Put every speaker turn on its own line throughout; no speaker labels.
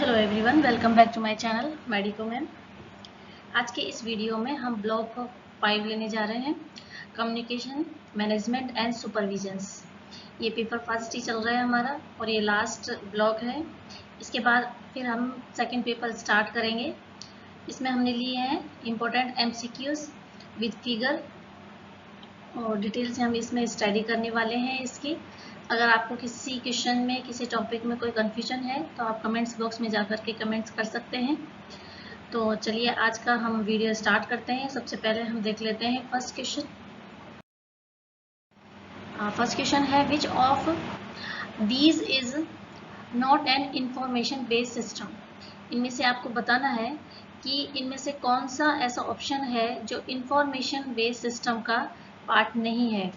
Hello everyone, welcome back to my channel medico ma'am. आज के इस वीडियो में हम ब्लॉक 5 लेने जा रहे हैं, कम्युनिकेशन मैनेजमेंट एंड सुपरविजन्स। ये पेपर फर्स्ट ही चल रहा है हमारा और ये लास्ट ब्लॉक है। इसके बाद फिर हम सेकंड पेपर स्टार्ट करेंगे। इसमें हमने लिए हैं इम्पोर्टेंट MCQs विद फिगर और डिटेल से हम इसमें स्टडी करने वाले हैं इसकी। अगर आपको किसी क्वेश्चन में किसी टॉपिक में कोई कन्फ्यूजन है तो आप कमेंट्स बॉक्स में जाकर के कमेंट्स कर सकते हैं। तो चलिए आज का हम वीडियो स्टार्ट करते हैं। सबसे पहले हम देख लेते हैं फर्स्ट क्वेश्चन। फर्स्ट क्वेश्चन है which of these is not an information based system. इनमें से आपको बताना है कि इनमें से कौन सा ऐसा ऑप्शन है जो इंफॉर्मेशन बेस्ड सिस्टम का पार्ट नहीं है।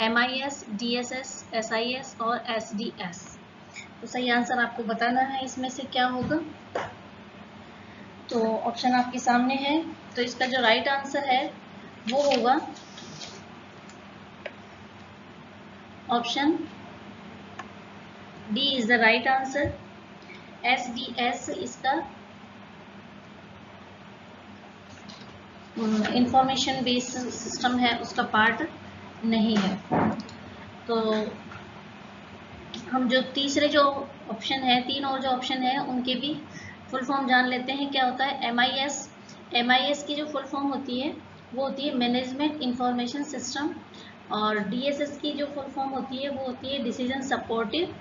MIS, DSS, SIS और SDS। तो सही आंसर आपको बताना है इसमें से क्या होगा। तो ऑप्शन आपके सामने है। तो इसका जो राइट आंसर है वो होगा option D is the right answer. SDS इसका इंफॉर्मेशन बेस्ड सिस्टम है, उसका पार्ट नहीं है। तो हम जो तीसरे जो ऑप्शन है, तीन और जो ऑप्शन है उनके भी फुल फॉर्म जान लेते हैं क्या होता है। MIS की जो फुल फॉर्म होती है वो होती है मैनेजमेंट इंफॉर्मेशन सिस्टम और DSS की जो फुल फॉर्म होती है वो होती है डिसीजन सपोर्टिव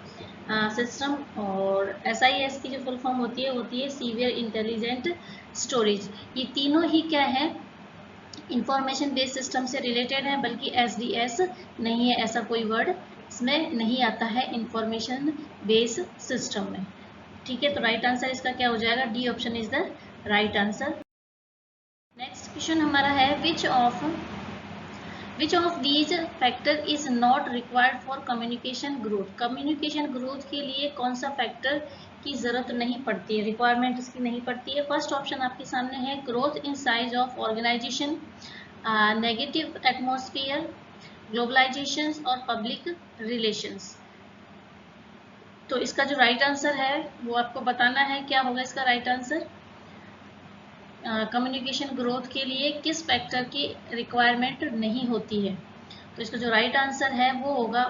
सिस्टम और SIS की जो फुल फॉर्म होती है सीवियर इंटेलिजेंट स्टोरेज। ये तीनों ही क्या है, इंफॉर्मेशन बेस्ड सिस्टम से रिलेटेड है, बल्कि SDS नहीं है, ऐसा कोई वर्ड इसमें नहीं आता है इंफॉर्मेशन बेस्ड सिस्टम में। ठीक है, तो राइट आंसर इसका क्या हो जाएगा, D option is the right answer. Next question हमारा है which of these factor is not required for communication growth. Communication growth के लिए कौन सा फैक्टर की जरूरत नहीं पड़ती है, रिक्वायरमेंट इसकी नहीं पड़ती है। फर्स्ट ऑप्शन आपके सामने है growth in size of organization, negative atmosphere, globalization और पब्लिक रिलेशंस। तो इसका जो राइट आंसर है वो आपको बताना है क्या होगा इसका राइट आंसर। कम्युनिकेशन ग्रोथ के लिए किस फैक्टर की रिक्वायरमेंट नहीं होती है। तो इसका जो राइट आंसर है वो होगा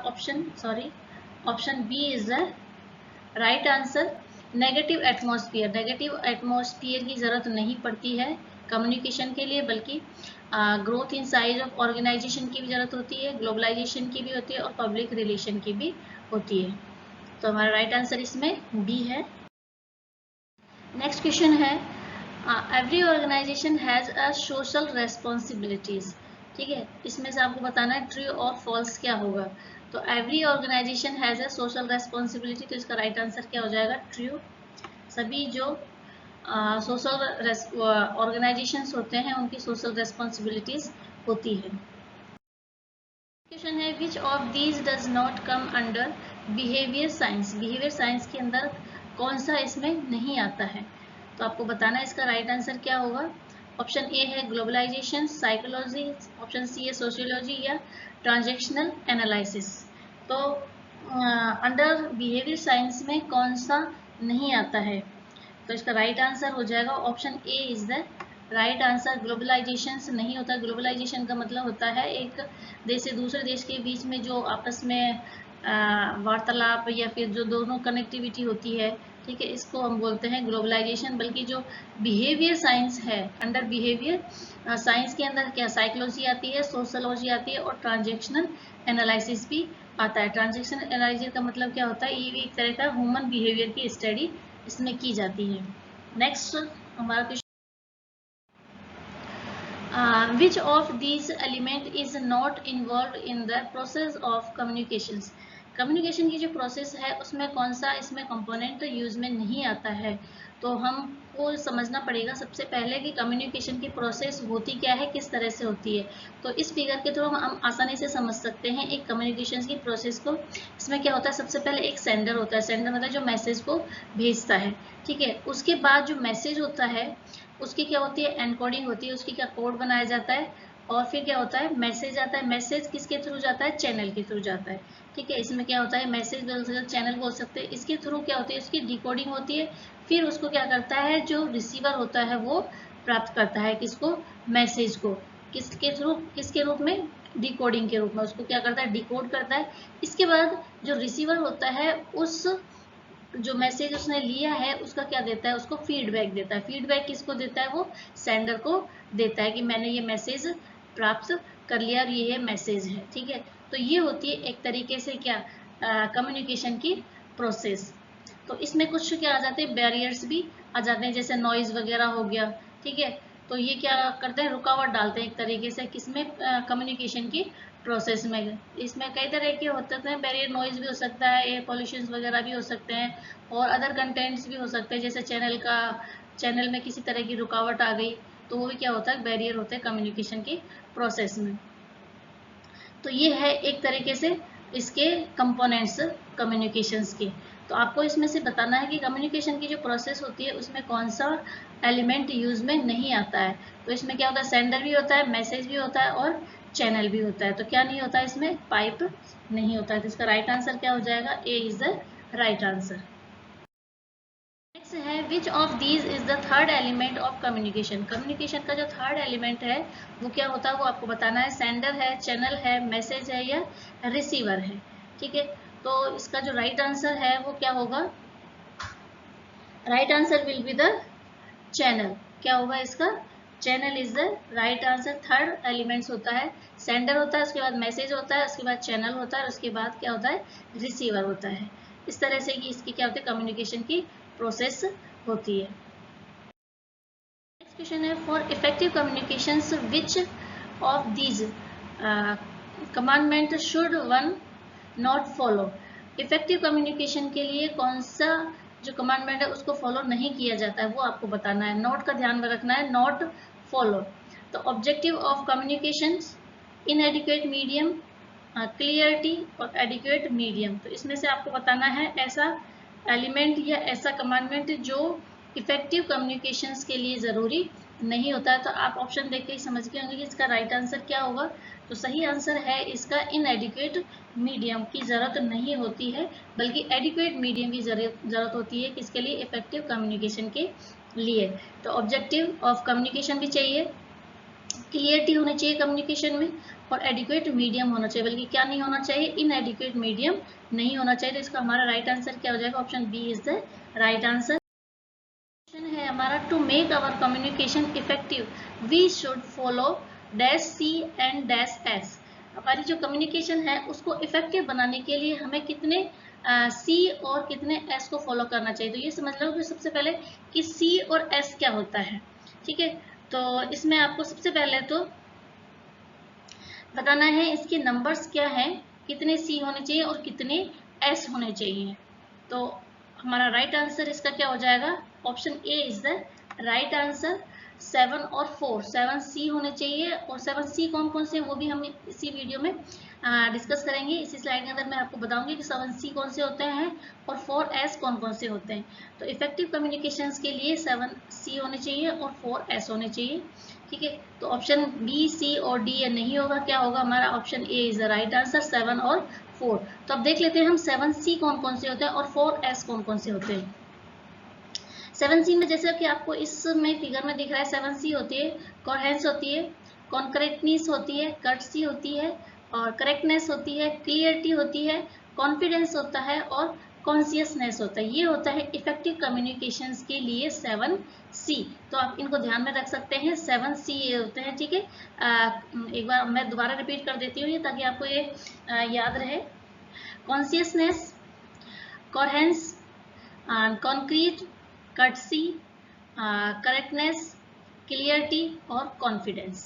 option B is the right answer, negative atmosphere. Negative atmosphere की जरूरत नहीं पड़ती है कम्युनिकेशन के लिए, बल्कि growth in size of organization की भी जरूरत होती है, ग्लोबलाइजेशन की भी होती है और पब्लिक रिलेशन की भी होती है। तो हमारा राइट आंसर इसमें बी है। नेक्स्ट क्वेश्चन है every organization has a social responsibilities. ठीक है, इसमें से आपको बताना है ट्रू और फॉल्स क्या होगा। तो every organization has a social responsibility, तो इसका राइट आंसर क्या हो जाएगा, ट्रू। सभी जो सोशल ऑर्गेनाइजेशंस होते हैं उनकी सोशल रेस्पॉन्सिबिलिटीज होती है। क्वेश्चन है which of these does not come under behaviour science. Behaviour science के अंदर कौन सा इसमें नहीं आता है। तो आपको बताना है इसका राइट आंसर क्या होगा। ऑप्शन ए है ग्लोबलाइजेशन, साइकोलॉजी, ऑप्शन सी है सोशियोलॉजी या ट्रांजैक्शनल एनालिसिस। तो अंडर बिहेवियर साइंस में कौन सा नहीं आता है। तो इसका राइट आंसर हो जाएगा option A is the right answer. Globalization नहीं होता। ग्लोबलाइजेशन का मतलब होता है एक देश से दूसरे देश के बीच में जो आपस में वार्तालाप या फिर जो दोनों कनेक्टिविटी होती है, ठीक है, इसको हम बोलते हैं ग्लोबलाइजेशन। बल्कि जो बिहेवियर साइंस है, अंडर बिहेवियर साइंस के अंदर क्या साइकोलॉजी आती है, सोशोलॉजी आती है और ट्रांजैक्शनल एनालिसिस भी आता है। ट्रांजैक्शनल एनालिसिस का मतलब क्या होता है, ये भी एक तरह का ह्यूमन बिहेवियर की स्टडी इसमें की जाती है। नेक्स्ट हमारा question which of these element is not involved in the process of communications। Communication की जो प्रोसेस है उसमें कौन सा इसमें कंपोनेंट यूज में नहीं आता है। तो हमको समझना पड़ेगा सबसे पहले कि कम्युनिकेशन की प्रोसेस होती क्या है, किस तरह से होती है। तो इस फिगर के थ्रू हम आसानी से समझ सकते हैं एक कम्युनिकेशन की प्रोसेस को। इसमें क्या होता है, सबसे पहले एक सेंडर होता है। सेंडर मतलब जो मैसेज को भेजता है, ठीक है। उसके बाद जो मैसेज होता है उसकी क्या होती है, एनकोडिंग होती है, उसकी क्या कोड बनाया जाता है और फिर क्या होता है, मैसेज आता है। मैसेज किसके थ्रू जाता है, चैनल के थ्रू जाता है। ठीक है, इसमें क्या होता है, मैसेज बोल सकते हैं, चैनल बोल सकते हैं। इसके थ्रू क्या होती है, उसकी डिकोडिंग होती है, फिर उसको क्या करता है, जो रिसीवर होता है वो प्राप्त करता है किसको, मैसेज को, किसके थ्रू, किसके रूप में, डिकोडिंग के रूप में, उसको क्या करता है, डिकोड करता है। इसके बाद जो रिसीवर होता है उस जो मैसेज उसने लिया है उसका क्या देता है, उसको फीडबैक देता है। फीडबैक किसको देता है, वो सेंडर को देता है कि मैंने ये मैसेज प्राप्त कर लिया और ये मैसेज है। ठीक है, तो ये होती है एक तरीके से क्या, कम्युनिकेशन की प्रोसेस। तो इसमें कुछ क्या आ जाते हैं, बैरियर्स भी आ जाते हैं, जैसे नॉइज वगैरह हो गया। ठीक है, तो ये क्या करते हैं, रुकावट डालते हैं एक तरीके से किसमें, कम्युनिकेशन की प्रोसेस में। इसमें कई तरह के होते हैं बैरियर, नॉइज भी हो सकता है, एयर पॉल्यूशन वगैरह भी हो सकते हैं, और अदर कंटेंट्स भी हो सकते हैं, जैसे चैनल में किसी तरह की रुकावट आ गई तो वो भी क्या होता है, बैरियर होते हैं कम्युनिकेशन की प्रोसेस में। तो ये है एक तरीके से इसके कंपोनेंट्स कम्युनिकेशंस के। तो आपको इसमें से बताना है कि कम्युनिकेशन की जो प्रोसेस होती है उसमें कौन सा एलिमेंट यूज में नहीं आता है। तो इसमें क्या होता है, सेंडर भी होता है, मैसेज भी होता है और चैनल भी होता है। तो क्या नहीं होता है इसमें, पाइप नहीं होता है। तो इसका राइट आंसर क्या हो जाएगा, A is the right answer. Next है which of these is the third element of communication. Communication का जो थर्ड एलिमेंट है वो क्या होता है, वो आपको बताना है। सेंडर है, चैनल है, मैसेज है या रिसीवर है। ठीक है, तो इसका जो राइट आंसर है वो क्या होगा, right answer will be the channel. क्या होगा इसका, channel is the right answer. Third elements होता है, सेंडर होता है, उसके बाद मैसेज होता है, उसके बाद चैनल होता है, उसके बाद क्या होता है, रिसीवर होता है। इस तरह से कि इसकी क्या होती है, कम्युनिकेशन की प्रोसेस होती है। नेक्स्ट क्वेश्चन है, for effective communications which of these commandment should one not follow. Effective communication के लिए कौन सा जो कमांडमेंट है उसको फॉलो नहीं किया जाता है वो आपको बताना है। नोट का ध्यान में रखना है, नॉट फॉलो। तो objective of communication, इनएडिक्वेट medium, clarity और एडिक्वेट मीडियम। तो इसमें से आपको बताना है ऐसा एलिमेंट या ऐसा कमांडमेंट जो इफेक्टिव कम्युनिकेशंस के लिए जरूरी नहीं होता है। तो आप ऑप्शन देख के ही समझ गए होंगे कि इसका राइट आंसर क्या होगा। तो सही आंसर है इसका इनएडिक्वेट मीडियम की जरूरत नहीं होती है, बल्कि एडिक्वेट मीडियम की जरूरत होती है किसके लिए, इफेक्टिव कम्युनिकेशन के लिए। तो ऑब्जेक्टिव ऑफ कम्युनिकेशन भी चाहिए, क्लियरिटी होनी चाहिए कम्युनिकेशन में, और एडिक्वेट मीडियम होना चाहिए। बल्कि क्या नहीं होना चाहिए, इनएडिक्वेट मीडियम नहीं होना चाहिए। तो इसका हमारा राइट आंसर क्या हो जाएगा, option B is the right answer. Question है हमारा, to make our communication effective we should follow dash C and dash S. हमारी जो कम्युनिकेशन है उसको इफेक्टिव बनाने के लिए हमें कितने सी और कितने एस को फॉलो करना चाहिए। तो ये समझ लो कि सबसे पहले कि सी और एस क्या होता है। ठीक है, तो इसमें आपको सबसे पहले तो बताना है इसके नंबर्स क्या हैं, कितने सी होने चाहिए और कितने एस होने चाहिए। तो हमारा राइट आंसर इसका क्या हो जाएगा, option A is the right answer. 7 और 4, 7 सी होने चाहिए, और 7 सी कौन कौन से वो भी हम इसी वीडियो में डिस्कस करेंगे। इसी स्लाइड के अंदर मैं आपको बताऊंगी कि 7 सी कौन से होते हैं और 4 एस कौन कौन से होते हैं। तो इफेक्टिव कम्युनिकेशंस के लिए 7 सी होने चाहिए और 4 एस होने चाहिए। ठीक है, तो ऑप्शन बी, सी और डी ये नहीं होगा, क्या होगा हमारा, option A is the right answer, 7 और 4। तो अब देख लेते हैं हम 7 सी कौन कौन से होते हैं और 4 एस कौन कौन से होते हैं। 7 सी में जैसे कि आपको इसमें फिगर में दिख रहा है, 7 सी होती है, कोहेरेंस होती है, कॉन्करेटनेस होती है, कर्टसी होती है, और करेक्टनेस होती है, क्लियरिटी होती है, कॉन्फिडेंस होता है और कॉन्सियसनेस होता है। ये होता है इफेक्टिव कम्युनिकेशंस के लिए 7 सी। तो आप इनको ध्यान में रख सकते हैं, 7 सी ये होते हैं। ठीक है, एक बार मैं दोबारा रिपीट कर देती हूँ ये, ताकि आपको ये याद रहे। Consciousness, coherence, concrete, courtesy, correctness, clarity और कॉन्फिडेंस।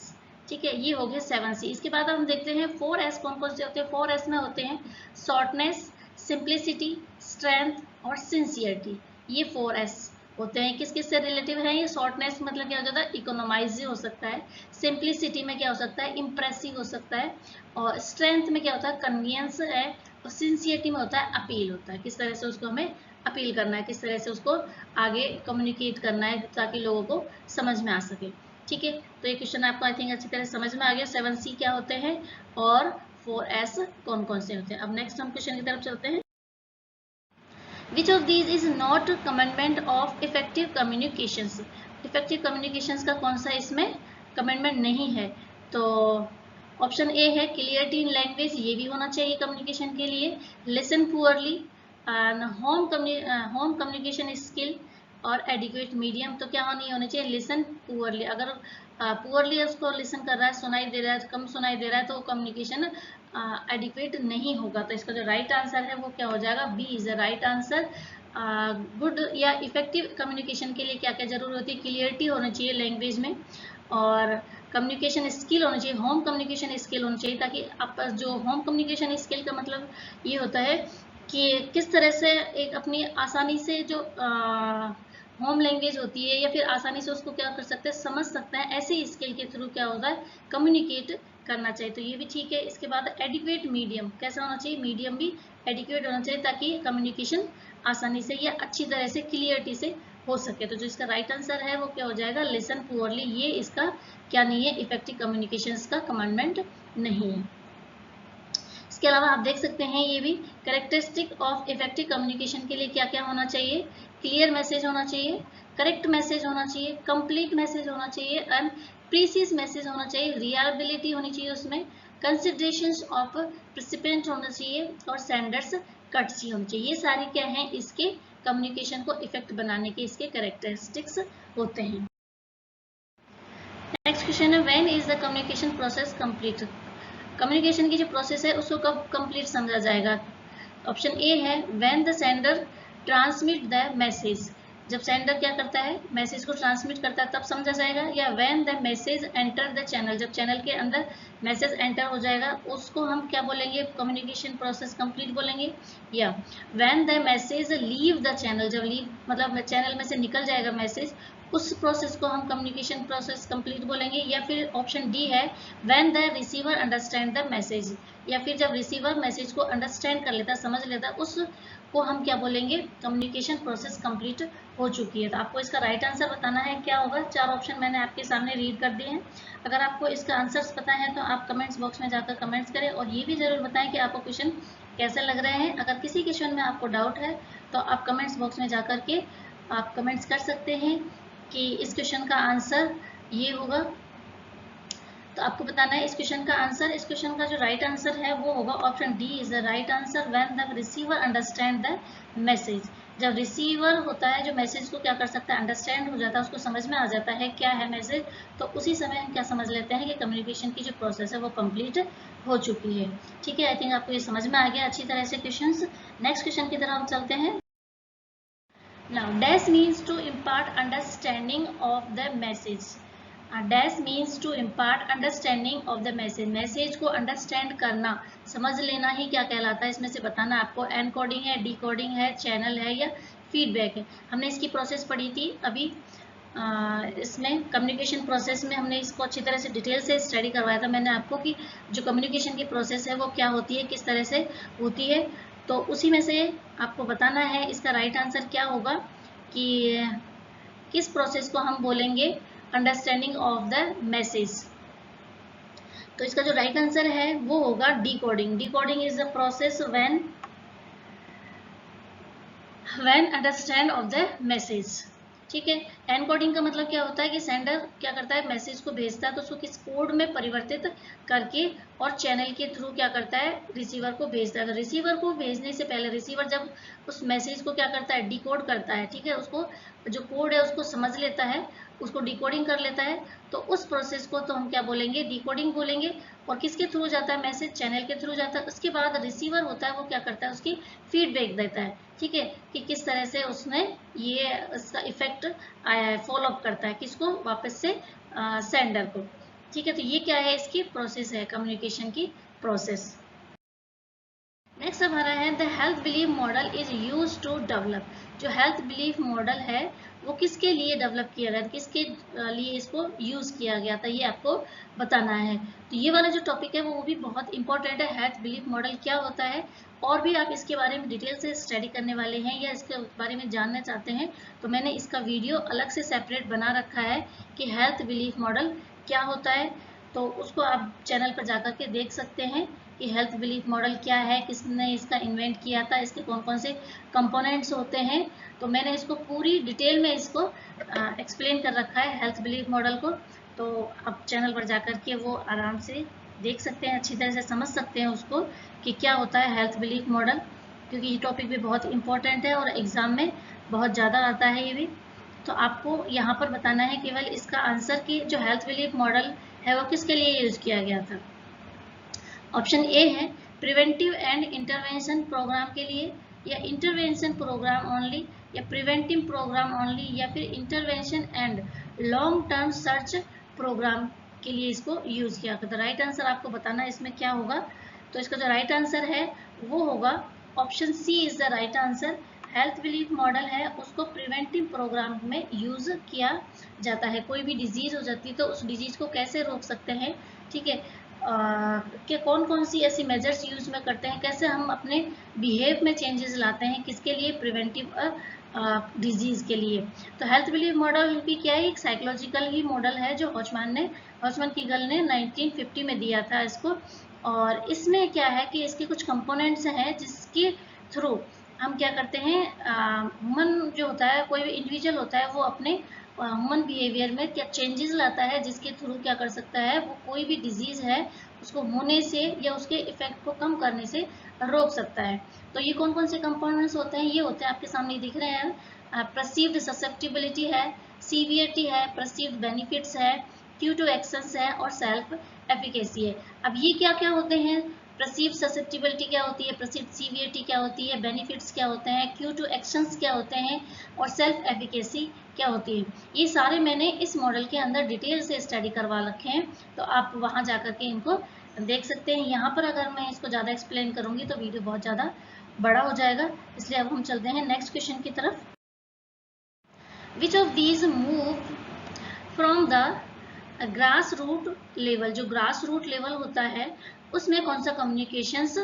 ठीक है, ये हो गए 7 सी। इसके बाद हम देखते हैं 4 एस कौन कौन से होते हैं। 4 एस में होते हैं शॉर्टनेस, सिंप्लिसिटी, स्ट्रेंथ और सिंसियरिटी। ये 4 एस होते हैं। किस किस से रिलेटिव है ये, शॉर्टनेस मतलब क्या हो जाता है, इकोनोमाइज हो सकता है। सिंप्लिसिटी में क्या हो सकता है, इम्प्रेसिव हो सकता है। और स्ट्रेंथ में क्या होता है, कन्वीनियंस है। और सिंसियरिटी में होता है अपील होता है, किस तरह से उसको हमें अपील करना है, किस तरह से उसको आगे कम्युनिकेट करना है ताकि लोगों को समझ में आ सके। ठीक है, तो ये क्वेश्चन आपको आई थिंक अच्छी तरह समझ में आ गया 7C क्या होते हैं और 4S कौन कौन से होते हैं। अब नेक्स्ट हम क्वेश्चन की तरफ चलते हैं। Which of these is not commandment of effective communications? Effective communications का कौन सा इसमें कमेंडमेंट नहीं है? तो ऑप्शन ए है क्लियरिटी इन लैंग्वेज, ये भी होना चाहिए कम्युनिकेशन के लिए। Listen poorly, home communication skill और एडिक्वेट मीडियम। तो क्या होनी चाहिए? Listen poorly. अगर पुअरली उसको लिसन कर रहा है, सुनाई दे रहा है, कम सुनाई दे रहा है, तो कम्युनिकेशन एडिक्वेट नहीं होगा। तो इसका जो राइट आंसर है वो क्या हो जाएगा? B is the right answer. Good या इफेक्टिव कम्युनिकेशन के लिए क्या क्या जरूर होती है? क्लियरिटी होनी चाहिए लैंग्वेज में, और कम्युनिकेशन स्किल होना चाहिए, होम कम्युनिकेशन स्किल होना चाहिए, ताकि आप जो होम कम्युनिकेशन स्किल का मतलब ये होता है कि किस तरह से एक अपनी आसानी से जो होम लैंग्वेज होती है या फिर आसानी से उसको क्या कर सकते हैं, समझ सकते हैं, ऐसे स्किल के थ्रू क्या होता है? कम्युनिकेट करना चाहिए। तो ये भी ठीक है। इसके बाद एडिक्वेट मीडियम कैसा होना चाहिए? मीडियम भी एडिक्वेट होना चाहिए ताकि कम्युनिकेशन आसानी से या अच्छी तरह से क्लियरिटी से हो सके। तो जो इसका राइट आंसर है वो क्या हो जाएगा? Listen poorly. ये इसका क्या नहीं है? इफेक्टिव कम्युनिकेशंस का कमांडमेंट नहीं है। इसके अलावा आप देख सकते हैं ये भी कैरेक्टरिस्टिक ऑफ इफेक्टिव कम्युनिकेशन के लिए क्या क्या होना चाहिए? क्लियर मैसेज होना चाहिए, करेक्ट मैसेज होना चाहिए, कंप्लीट मैसेज होना चाहिए एंड प्रीसियस मैसेज होना चाहिए, रिलायबिलिटी होनी चाहिए उसमें, कंसिडरेशंस ऑफ प्रिसिपेंट होना चाहिए और सेंडर्स कर्टसी होनी चाहिए। ये सारी क्या है? इसके कम्युनिकेशन को इफेक्ट बनाने के इसके कैरेक्टरिस्टिक्स होते हैं। नेक्स्ट क्वेश्चन है when is the communication process complete? Communication की जो प्रोसेस है उसको कब कंप्लीट समझा जाएगा? ऑप्शन ए है when the sender transmit the message. जब सेंडर क्या करता है? मैसेज को ट्रांसमिट करता है तब समझा जाएगा। या when the message enter the channel, जब चैनल के अंदर मैसेज एंटर हो जाएगा उसको हम क्या बोलेंगे? कम्युनिकेशन प्रोसेस कंप्लीट बोलेंगे। या when the message leave the channel, जब लीव मतलब चैनल में से निकल जाएगा मैसेज, उस प्रोसेस को हम कम्युनिकेशन प्रोसेस कंप्लीट बोलेंगे। या फिर ऑप्शन डी है when the receiver understand the message, या फिर जब रिसीवर मैसेज को अंडरस्टैंड कर लेता, समझ लेता, उसको हम क्या बोलेंगे? कम्युनिकेशन प्रोसेस कंप्लीट हो चुकी है। तो आपको इसका राइट आंसर बताना है क्या होगा। 4 ऑप्शन मैंने आपके सामने रीड कर दिए हैं। अगर आपको इसका आंसर्स पता है तो आप कमेंट्स बॉक्स में जाकर कमेंट्स करें और ये भी जरूर बताएं कि आपको क्वेश्चन कैसे लग रहे हैं। अगर किसी क्वेश्चन में आपको डाउट है तो आप कमेंट्स बॉक्स में जाकर के आप कमेंट्स कर सकते हैं कि इस क्वेश्चन का आंसर ये होगा। तो आपको बताना है इस क्वेश्चन का आंसर। इस क्वेश्चन का जो राइट आंसर है वो होगा option D is the right answer when the receiver understand the message. जब रिसीवर होता है जो मैसेज को क्या कर सकता है? अंडरस्टैंड हो जाता है, उसको समझ में आ जाता है क्या है मैसेज, तो उसी समय हम क्या समझ लेते हैं कि कम्युनिकेशन की जो प्रोसेस है वो कंप्लीट हो चुकी है। ठीक है, आई थिंक आपको ये समझ में आ गया अच्छी तरह से क्वेश्चन। नेक्स्ट क्वेश्चन की तरफ हम चलते हैं। Now, dash means to impart understanding of the message. Dash means to impart understanding of the message. Message को अंडरस्टैंड करना, समझ लेना ही क्या कहलाता है? इसमें से बताना आपको एनकोडिंग है, डिकोडिंग है, चैनल है या फीडबैक है। हमने इसकी प्रोसेस पढ़ी थी अभी। इसमें कम्युनिकेशन प्रोसेस में हमने इसको अच्छी तरह से डिटेल से स्टडी करवाया था मैंने आपको कि जो कम्युनिकेशन की प्रोसेस है वो क्या होती है, किस तरह से होती है। तो उसी में से आपको बताना है इसका राइट आंसर क्या होगा कि किस प्रोसेस को हम बोलेंगे अंडरस्टैंडिंग ऑफ द मैसेज। तो इसका जो राइट आंसर है वो होगा decoding. Decoding is the process when understand of the message. ठीक है, एनकोडिंग का मतलब क्या होता है कि सेंडर क्या करता है? मैसेज को भेजता है तो उसको किस कोड में परिवर्तित करके और चैनल के थ्रू क्या करता है? रिसीवर को भेजता है। तो रिसीवर को भेजने से पहले रिसीवर जब उस मैसेज को क्या करता है? डिकोड करता है। ठीक है, उसको जो कोड है उसको समझ लेता है, उसको डिकोडिंग कर लेता है, तो उस प्रोसेस को तो हम क्या बोलेंगे? डिकोडिंग बोलेंगे। और किसके थ्रू जाता है मैसेज? चैनल के थ्रू जाता है। उसके बाद रिसीवर होता है वो क्या करता है? उसकी फीडबैक देता है। ठीक है, कि किस तरह से उसने ये इसका इफेक्ट आया है, फॉलो अप करता है किसको? वापस से सेंडर को। ठीक है, तो ये क्या है? इसकी प्रोसेस है, कम्युनिकेशन की प्रोसेस। नेक्स्ट हमारा है the health belief model is use to develop. जो हेल्थ बिलीफ मॉडल है वो किसके लिए डेवलप किया गया, किसके लिए इसको यूज किया गया था, ये आपको बताना है। तो ये वाला जो टॉपिक है वो भी बहुत इंपॉर्टेंट है, हेल्थ बिलीफ मॉडल क्या होता है। और भी आप इसके बारे में डिटेल से स्टडी करने वाले हैं या इसके बारे में जानना चाहते हैं तो मैंने इसका वीडियो अलग से सेपरेट बना रखा है कि हेल्थ बिलीफ मॉडल क्या होता है। तो उसको आप चैनल पर जाकर के देख सकते हैं कि हेल्थ बिलीफ मॉडल क्या है, किसने इसका इन्वेंट किया था, इसके कौन कौन से कंपोनेंट्स होते हैं। तो मैंने इसको पूरी डिटेल में इसको एक्सप्लेन कर रखा है हेल्थ बिलीफ मॉडल को। तो आप चैनल पर जाकर के वो आराम से देख सकते हैं, अच्छी तरह से समझ सकते हैं उसको कि क्या होता है हेल्थ बिलीफ मॉडल, क्योंकि ये टॉपिक भी बहुत इंपॉर्टेंट है और एग्जाम में बहुत ज़्यादा आता है ये भी। तो आपको यहाँ पर बताना है केवल इसका आंसर कि जो हेल्थ बिलीफ मॉडल है वो किसके लिए यूज किया गया था। ऑप्शन ए है प्रिवेंटिव एंड इंटरवेंशन प्रोग्राम के लिए, या इंटरवेंशन प्रोग्राम ओनली, या प्रिवेंटिव प्रोग्राम ओनली, या फिर intervention and long term search program के लिए इसको यूज किया। तो राइट आंसर आपको बताना है इसमें क्या होगा। तो इसका जो राइट आंसर है वो होगा option C is the right answer. Health belief model है उसको प्रिवेंटिव प्रोग्राम में यूज किया जाता है। कोई भी डिजीज हो जाती है तो उस डिजीज को कैसे रोक सकते हैं, ठीक है, कि कौन कौन सी ऐसी मेजर्स यूज में करते हैं, कैसे हम अपने बिहेव में चेंजेस लाते हैं, किसके लिए, प्रिवेंटिव डिजीज के लिए। तो हेल्थ बिलीफ मॉडल भी क्या है, एक साइकोलॉजिकल ही मॉडल है जो हॉचमैन कीगल ने 1950 में दिया था इसको। और इसमें क्या है कि इसके कुछ कंपोनेंट्स हैं जिसके थ्रू हम क्या करते हैं, ह्यूमन जो होता है, कोई भी इंडिविजुअल होता है वो अपने ह्यूमन बिहेवियर में क्या चेंजेस लाता है जिसके थ्रू क्या कर सकता है, वो कोई भी डिजीज है उसको होने से या उसके इफेक्ट को कम करने से रोक सकता है। तो ये कौन कौन से कंपोनेंट्स होते हैं, ये होते हैं आपके सामने दिख रहे हैं। परसीव्ड ससेप्टिबिलिटी है, सीवियरिटी है, परसीव्ड बेनिफिट्स है, क्यू टू एक्शंस है और सेल्फ एफिकेसी है। अब ये क्या क्या होते हैं, परसीव्ड ससेप्टिबिलिटी क्या होती है, परसीव्ड सीवियरिटी क्या होती है, बेनिफिट्स क्या होते हैं, क्यू टू एक्शंस क्या होते हैं और सेल्फ एफिकेसी क्या होती है, ये सारे मैंने इस मॉडल के अंदर डिटेल से स्टडी करवा रखे हैं। तो आप वहां जाकर के इनको देख सकते हैं। यहाँ पर अगर मैं इसको ज़्यादा एक्सप्लेन करूंगी तो वीडियो बहुत ज़्यादा बड़ा हो जाएगा, इसलिए अब हम चलते हैं नेक्स्ट क्वेश्चन की तरफ। Which of these move from the grass root level, जो ग्रास रूट लेवल होता है उसमें कौन सा कम्युनिकेशंस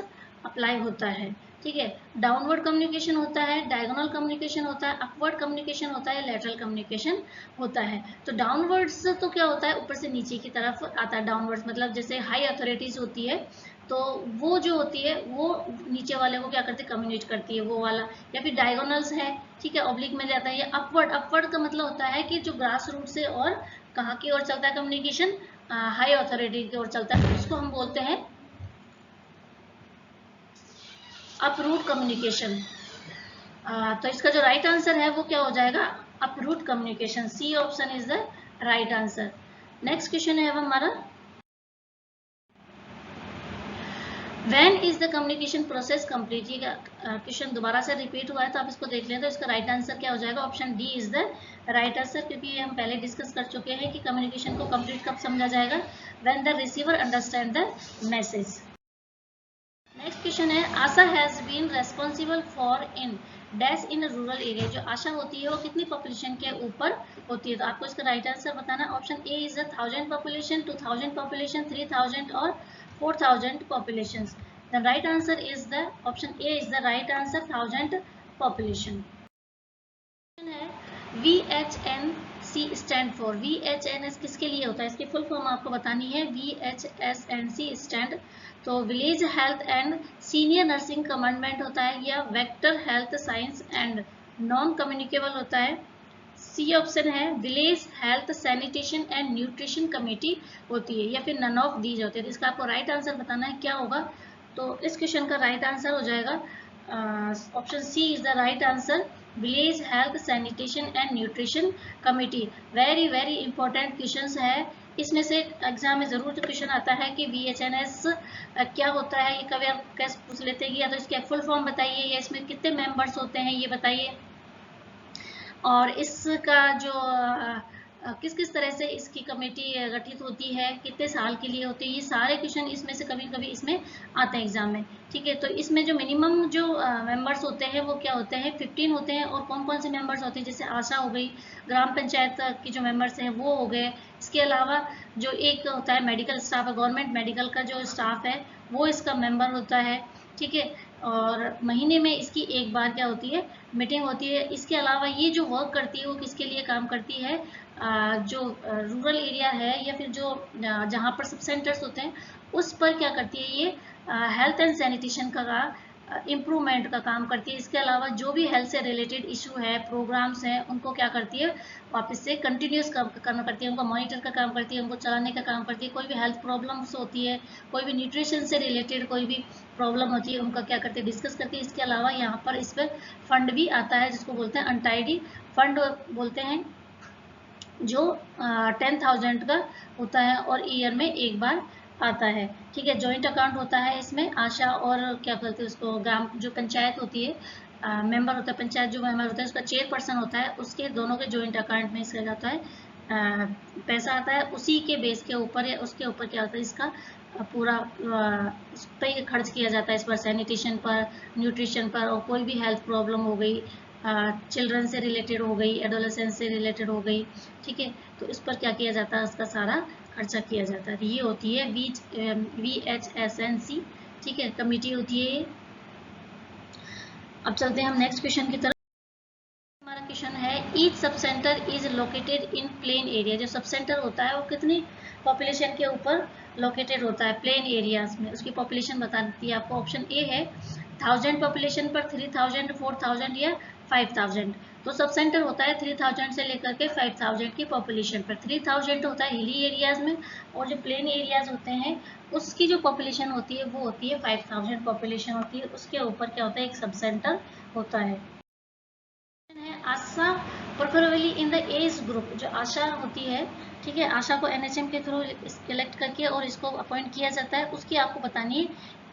अप्लाई होता है, ठीक है। डाउनवर्ड कम्युनिकेशन होता है, डायगोनल कम्युनिकेशन होता है, अपवर्ड कम्युनिकेशन होता है, लेटरल कम्युनिकेशन होता है। तो डाउनवर्ड्स तो क्या होता है, ऊपर से नीचे की तरफ आता है। डाउनवर्ड्स मतलब जैसे हाई अथॉरिटीज होती है तो वो जो होती है वो नीचे वाले को क्या करती है, कम्युनिकेट करती है वो वाला। या फिर डायगोनल्स है, ठीक है, ऑब्लिक में जाता है। या अपवर्ड, अपवर्ड का मतलब होता है कि जो ग्रास रूट से और कहाँ की ओर चलता है कम्युनिकेशन, हाई अथॉरिटी की ओर चलता है, उसको हम बोलते हैं अपरूट कम्युनिकेशन। तो इसका जो राइट आंसर है वो क्या हो जाएगा, upward communication. C option is the right answer. Next question है हमारा, when is the communication process complete. ये क्वेश्चन दोबारा से रिपीट हुआ है तो आप इसको देख लें। तो इसका राइट आंसर क्या हो जाएगा, option D is the right answer, क्योंकि ये हम पहले डिस्कस कर चुके हैं कि कम्युनिकेशन को कंप्लीट कब समझा जाएगा, when the receiver understand the message. Next question है, ASHA has been responsible for in dash in rural area. जो आशा होती है वो कितनी पॉपुलेशन के ऊपर होती है, तो आपको इसका राइट आंसर बताना। Option A is 1000 population, 2000 population, 3000 और 4000 populations. The right answer is the option A is the right answer, 1000 population. है VHNC stand for, VHNS किसके लिए होता है, इसकी फुल फॉर्म आपको बतानी है। VHSNC stand तो village health and senior nursing commandment होता है, या vector health science and non communicable होता है। सी ऑप्शन है village health sanitation and nutrition committee होती है, या फिर नन ऑफ दीज होते हैं। तो इसका आपको राइट आंसर बताना है क्या होगा। तो इस क्वेश्चन का राइट आंसर हो जाएगा option C is the right answer, village health sanitation and nutrition committee. Very very important question है, इसमें से एग्जाम में जरूर क्वेश्चन आता है कि VHNS क्या होता है, ये कभी आप कैसे पूछ लेते हैं, या तो इसके फुल फॉर्म बताइए, या इसमें कितने मेंबर्स होते हैं ये बताइए, और इसका जो किस किस तरह से इसकी कमेटी गठित होती है, कितने साल के लिए होती है, ये सारे क्वेश्चन इसमें से कभी कभी इसमें आते हैं एग्जाम में। ठीक है, तो इसमें जो मिनिमम जो मेंबर्स होते हैं वो क्या होते हैं, 15 होते हैं। और कौन कौन से मेंबर्स होते हैं, जैसे आशा हो गई, ग्राम पंचायत की जो मेंबर्स हैं वो हो गए। इसके अलावा जो एक होता है मेडिकल स्टाफ है, गवर्नमेंट मेडिकल का जो स्टाफ है वो इसका मेंबर होता है। ठीक है, और महीने में इसकी एक बार क्या होती है, मीटिंग होती है। इसके अलावा ये जो वर्क करती है वो किसके लिए काम करती है, जो रूरल एरिया है या फिर जो जहाँ पर सब सेंटर्स होते हैं उस पर क्या करती है, ये हेल्थ एंड सैनिटेशन का इम्प्रूवमेंट का काम करती है। इसके अलावा जो भी हेल्थ से रिलेटेड इशू है, प्रोग्राम्स हैं, उनको क्या करती है, वापस से कंटिन्यूस काम करती है, उनको मॉनिटर का काम करती है, उनको चलाने का काम करती है। कोई भी हेल्थ प्रॉब्लम्स होती है, कोई भी न्यूट्रिशन से रिलेटेड कोई भी प्रॉब्लम होती है, उनका क्या करते हैं, डिस्कस करती है। इसके अलावा यहाँ पर इस पर फंड भी आता है जिसको बोलते हैं अनटाइडी फंड बोलते हैं, जो 10,000 का होता है और ईयर में एक बार आता है। ठीक है, जॉइंट अकाउंट होता है इसमें। आशा और क्या कहते हैं उसको, ग्राम जो पंचायत होती है, मेंबर होता है पंचायत, जो मेंबर होता है उसका चेयरपर्सन होता है, उसके दोनों के जॉइंट अकाउंट में इसका जाता है पैसा आता है। उसी के बेस के ऊपर या उसके ऊपर क्या होता है, इसका पूरा उस पर खर्च किया जाता है, इस पर सैनिटेशन पर, न्यूट्रिशन पर, और कोई भी हेल्थ प्रॉब्लम हो गई, चिल्ड्रन से रिलेटेड हो गई, एडोलेसेंस से रिलेटेड हो गई। ठीक है, तो इस पर क्या किया जाता है, उसका सारा खर्चा किया जाता है। ये होती है VHSNC। ठीक है, कमेटी होती है ये। अब चलते हैं हम नेक्स्ट क्वेश्चन की तरफ। हमारा क्वेश्चन है, each sub centre is located in plain area. जो सब सेंटर होता है वो कितनी पॉपुलेशन के ऊपर लोकेटेड होता है, प्लेन एरियाज में, उसकी पॉपुलेशन बता देती है आपको। ऑप्शन ए है 1000 पॉपुलेशन पर, 3000, 4000 या 5000। तो सब सेंटर होता है 3000 से लेकर के 5000 की पॉपुलेशन पर। 3000 होता है हिली एरियाज में, और जो प्लेन एरियाज होते हैं उसकी जो पॉपुलेशन होती है वो होती है 5000 पॉपुलेशन होती है। उसके ऊपर क्या होता है, एक सब सेंटर होता है। ASHA preferably in the age group. जो आशा होती है, ठीक है, आशा को NHM के थ्रू सिलेक्ट करके और इसको अपॉइंट किया जाता है, उसकी आपको बतानी है,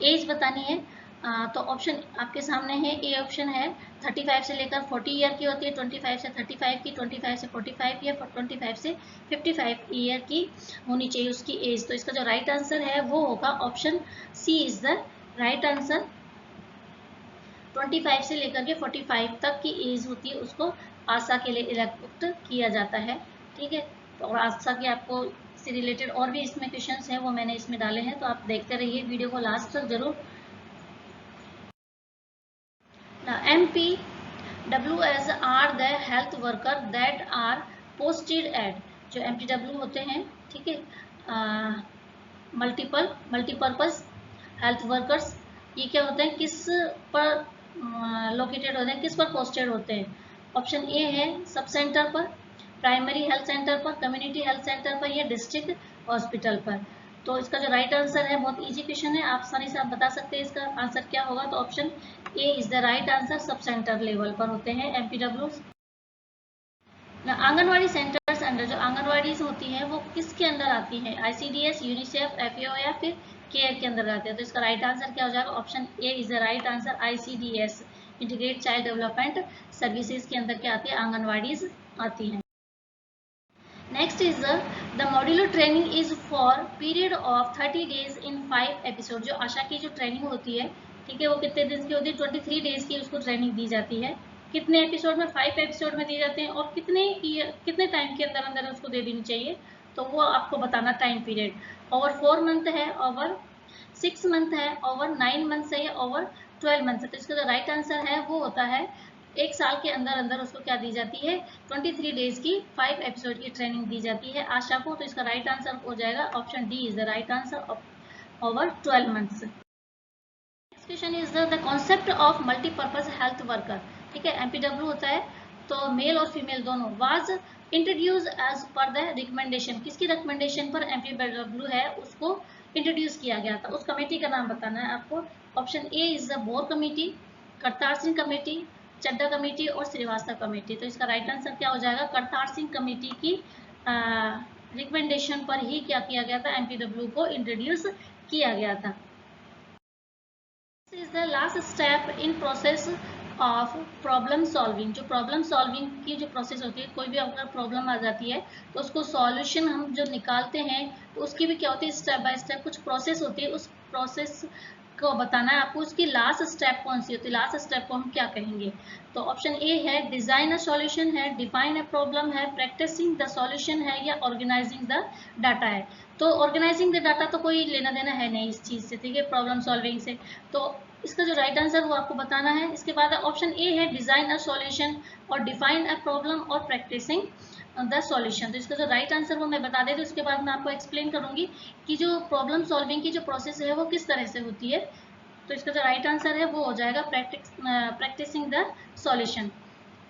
एज बतानी है। तो ऑप्शन आपके सामने है। ए ऑप्शन है 35 से लेकर 40 ईयर की होती है, 25 से 35 की, 25 से 45 या 25 से 55 ईयर की होनी चाहिए उसकी एज। तो इसका जो राइट आंसर है वो होगा option C is the right answer. 25 से लेकर के 45 तक की एज होती है, उसको आशा के लिए इलेक्ट किया जाता है। ठीक है, तो और आशा के आपको से रिलेटेड और भी इसमें क्वेश्चंस हैं, वो मैंने इसमें डाले हैं, तो आप देखते रहिए वीडियो को लास्ट तक जरूर। MPWs are the health worker that are posted at. जो MPW होते हैं, ठीक है, मल्टीपर्पज हेल्थ वर्कर्स, ये क्या होते हैं, किस पर लोकेटेड होते हैं, किस पर पोस्टेड होते हैं। ऑप्शन ए है सब सेंटर पर, प्राइमरी हेल्थ सेंटर पर, कम्युनिटी हेल्थ सेंटर पर, या डिस्ट्रिक्ट हॉस्पिटल पर। तो इसका जो राइट आंसर है, बहुत इजी क्वेश्चन है, आप आसानी से आप बता सकते हैं इसका आंसर क्या होगा। तो option A is the right answer, sub centre level पर होते हैं MPW। आंगनवाड़ी सेंटर्स अंडर, जो आंगनवाड़ी होती है वो किसके अंदर आती है, ICDS, यूनिसेफ, FAO या फिर केयर के अंदर आते हैं। तो इसका राइट आंसर क्या हो जाएगा, option A is the right answer, ICDS, integrate child development services के अंदर क्या आती है, आंगनवाड़ी आती है। Next is the modular training is for period of 30 days in 5 episode. जो आशा की जो ट्रेनिंग होती है, ठीक है, वो कितने दिन की होती है, 23 डेज की उसको ट्रेनिंग दी जाती है। कितने एपिसोड में, 5 एपिसोड में दिए जाते हैं, और कितने टाइम के अंदर अंदर उसको दे देनी चाहिए, तो वो आपको बताना टाइम पीरियड। ओवर 4 मंथ है, ओवर 6 मंथ है, ओवर 9 मंथ है, या ओवर 12 मंथ है। तो इसका जो राइट आंसर है वो होता है एक साल के अंदर अंदर उसको क्या दी जाती है, 23 डेज की 5 एपिसोड की ट्रेनिंग दी जाती है आशा को। तो इसका राइट आंसर हो जाएगा option D is the right answer, over 12 months. Next question is the concept of multipurpose health worker. ठीक है, MPW होता है, तो मेल और फीमेल दोनों, was introduce as per the recommendation. किसकी रिकमेंडेशन पर MPW है उसको इंट्रोड्यूस किया गया था, उस कमेटी का नाम बताना है आपको। Option A is the Bhore committee, Kartar Singh committee, Chadha committee और श्रीवास्तव कमेटी। तो इसका राइट आंसर क्या हो जाएगा, करतार सिंह कमेटी की रिकमेंडेशन पर ही क्या किया गया था, MPW को इंट्रोड्यूस किया गया था। This is the last step in process of problem solving. जो प्रॉब्लम सॉल्विंग की जो प्रोसेस होती है, कोई भी अगर प्रॉब्लम आ जाती है तो उसको सॉल्यूशन हम जो निकालते हैं तो उसकी भी क्या होती है, स्टेप बाय स्टेप कुछ प्रोसेस होती है, उस प्रोसेस को बताना है आपको। उसकी लास्ट स्टेप कौन सी होती है, लास्ट स्टेप को हम क्या कहेंगे। तो ऑप्शन ए है डिजाइन अ सॉल्यूशन है, डिफाइन अ प्रॉब्लम है, प्रैक्टिसिंग द सॉल्यूशन है, या ऑर्गेनाइजिंग द डाटा है। तो ऑर्गेनाइजिंग द डाटा तो कोई लेना देना है नहीं इस चीज से, ठीक है, प्रॉब्लम सॉल्विंग से। तो इसका जो राइट आंसर वो आपको बताना है। इसके बाद ऑप्शन ए है डिजाइन अ सॉल्यूशन और डिफाइन अ प्रॉब्लम और प्रैक्टिसिंग द सॉल्यूशन। तो इसका जो राइट आंसर वो मैं बता देती हूँ, उसके बाद मैं आपको एक्सप्लेन करूंगी कि जो प्रॉब्लम सॉल्विंग की जो प्रोसेस है वो किस तरह से होती है। तो इसका जो राइट आंसर है वो हो जाएगा प्रैक्टिसिंग द सॉल्यूशन।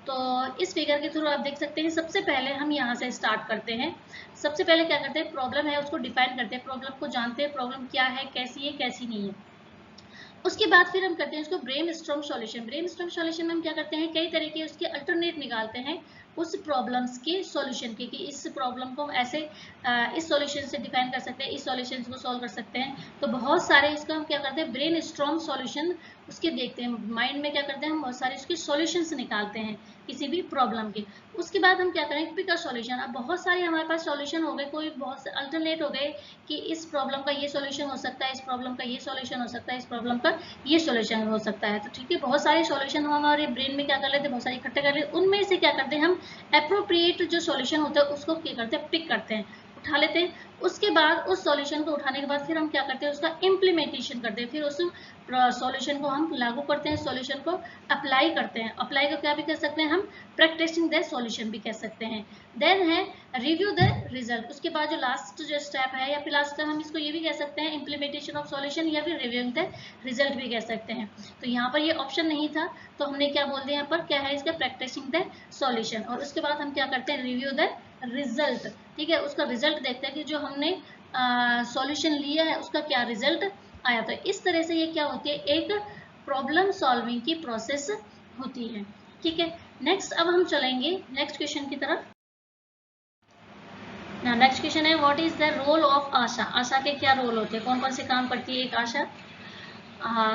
तो इस फिगर के थ्रू आप देख सकते हैं, सबसे पहले हम यहाँ से स्टार्ट करते हैं। सबसे पहले क्या करते हैं, प्रॉब्लम है उसको डिफाइन करते हैं, प्रॉब्लम को जानते हैं, प्रॉब्लम क्या है, कैसी नहीं है। उसके बाद फिर हम करते हैं उसको ब्रेनस्टॉर्म सॉल्यूशन। ब्रेनस्टॉर्म सॉल्यूशन में हम क्या करते हैं, कई तरह के उसके अल्टरनेट निकालते हैं उस प्रॉब्लम्स के सॉल्यूशन के, कि इस प्रॉब्लम को हम ऐसे इस सॉल्यूशन से डिफाइन कर सकते हैं, इस सॉल्यूशन को सॉल्व कर सकते हैं। तो बहुत सारे इसका हम क्या करते हैं, ब्रेनस्टॉर्म सॉल्यूशन उसके देखते हैं, माइंड में क्या करते हैं, हम बहुत सारे उसके सॉल्यूशंस निकालते हैं किसी भी प्रॉब्लम के। उसके बाद हम क्या करें, पिक अ सॉल्यूशन। अब बहुत सारे हमारे पास सॉल्यूशन हो गए, कोई बहुत से अल्टरनेट हो गए कि इस प्रॉब्लम का ये सॉल्यूशन हो सकता है, इस प्रॉब्लम का ये सॉल्यूशन हो सकता है, इस प्रॉब्लम का ये सॉल्यूशन हो सकता है। तो ठीक है, बहुत सारे सॉल्यूशन हम हमारे ब्रेन में क्या कर लेते हैं, बहुत सारे इकट्ठे कर लेते हैं। उनमें से क्या करते हैं, हम एप्रोप्रिएट जो सॉल्यूशन होता है उसको क्या करते हैं, पिक करते हैं, उठा लेते हैं। उसके बाद उस सॉल्यूशन को उठाने के बाद फिर हम क्या करते हैं, उसका इम्प्लीमेंटेशन करते हैं, फिर उस सॉल्यूशन को हम लागू करते हैं, सॉल्यूशन को अप्लाई करते हैं। अप्लाई को क्या भी कर सकते हैं हम, प्रैक्टिसिंग द सॉल्यूशन भी कह सकते हैं। देन है रिव्यू द रिजल्ट। उसके बाद जो लास्ट जो स्टेप है, या फिर लास्ट हम इसको ये भी कह सकते हैं इम्प्लीमेंटेशन ऑफ सॉल्यूशन, या फिर रिव्यूइंग द रिजल्ट भी कह सकते हैं। तो यहाँ पर ये ऑप्शन नहीं था तो हमने क्या बोल दिया, यहाँ पर क्या है इसका, प्रैक्टिसिंग द सॉल्यूशन। और उसके बाद हम क्या करते हैं, रिव्यू द रिजल्ट। ठीक है, उसका रिजल्ट देखते हैं कि जो हमने सॉल्यूशन लिया है उसका क्या रिजल्ट आया। तो इस तरह से ये क्या होती है, एक प्रॉब्लम सॉल्विंग की प्रोसेस होती है। ठीक है, नेक्स्ट अब हम चलेंगे नेक्स्ट क्वेश्चन की तरफ। नेक्स्ट क्वेश्चन है, what is the role of ASHA. ASHA के क्या रोल होते हैं, कौन कौन से काम करती है एक आशा।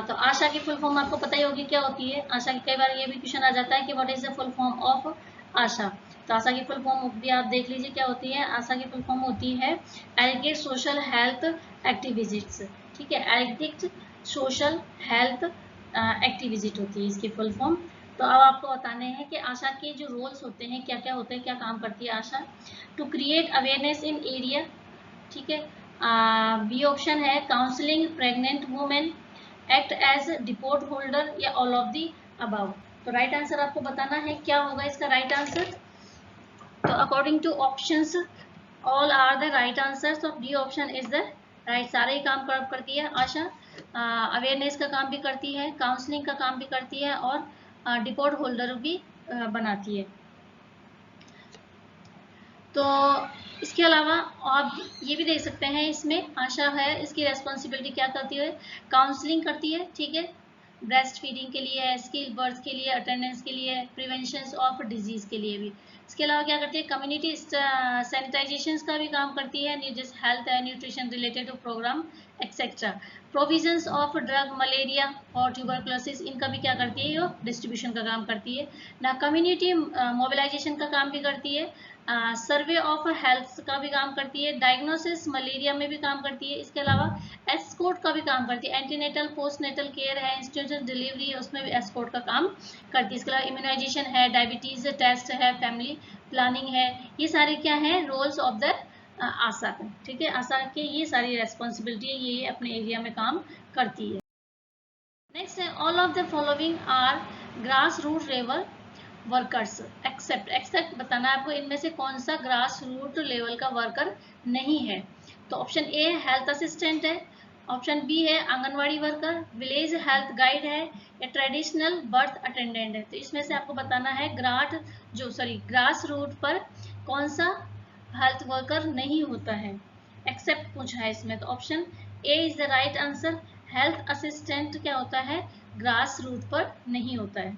तो आशा की फुल फॉर्म आपको पता ही होगी क्या होती है। आशा की कई बार ये भी क्वेश्चन आ जाता है कि what is the full form of ASHA. तो आशा की फुल फॉर्म भी आप देख लीजिए क्या होती है। आशा की फुल फॉर्म होती है एलिगेट सोशल हेल्थ एक्टिविटीज। ठीक है, एलिगेट सोशल हेल्थ एक्टिविटी होती है इसकी फुल फॉर्म। तो अब आपको बताने हैं कि आशा के जो रोल्स होते हैं क्या क्या होते हैं, क्या काम करती है ASHA. To create awareness in area. ठीक है, बी ऑप्शन है counselling pregnant women, act as depot holder, या ऑल ऑफ दी अबव। तो राइट आंसर आपको बताना है क्या होगा इसका राइट आंसर। तो according to options all are the right answer. तो D option is the right. सारे ही काम करती है आशा। अवेयरनेस का काम भी करती है, काउंसलिंग का काम भी करती है, और डिपोर्ट होल्डर भी बनाती है। तो इसके अलावा आप ये भी देख सकते हैं, इसमें आशा है इसकी रेस्पॉन्सिबिलिटी क्या करती है, काउंसलिंग करती है। ठीक है, ब्रेस्ट फीडिंग के लिए, स्किल बर्थ के लिए, अटेंडेंस के लिए, प्रिवेंशन ऑफ डिजीज के लिए भी। इसके अलावा क्या करती है, कम्युनिटी सैनिटाइजेशन का भी काम करती है, जैसे health and nutrition related program etcetera. Provisions of drug, malaria और ट्यूबरकुलोसिस, इनका भी क्या करती है, ये डिस्ट्रीब्यूशन का काम करती है ना। कम्युनिटी मोबिलाइजेशन का काम भी करती है, सर्वे ऑफ हेल्थ का भी काम करती है, डायग्नोसिस मलेरिया में भी काम करती है। इसके अलावा एस्कॉर्ट का भी काम करती है, एंटीनेटल पोस्टनेटल केयर है, इंस्टीट्यूशनल डिलीवरी है, उसमें भी एस्कॉर्ट का काम करती है। इसके अलावा इम्यूनाइजेशन है, डायबिटीज टेस्ट है, फैमिली प्लानिंग है। ये सारे क्या है, रोल्स ऑफ द आशा। ठीक है, आशा के ये सारी रेस्पॉन्सिबिलिटी है, ये अपने एरिया में काम करती है। नेक्स्ट है, all of the following are grass root level workers except बताना है आपको, इनमें से कौन सा ग्रास रूट लेवल का वर्कर नहीं है। तो ऑप्शन ए हेल्थ असिस्टेंट है, ऑप्शन बी है anganwadi worker, village health guide है, या ट्रेडिशनल बर्थ अटेंडेंट है। तो इसमें से आपको बताना है ग्रास रूट पर कौन सा हेल्थ वर्कर नहीं होता है, एक्सेप्ट पूछा है इसमें। तो option A is the right answer. Health assistant क्या होता है, ग्रास रूट पर नहीं होता है।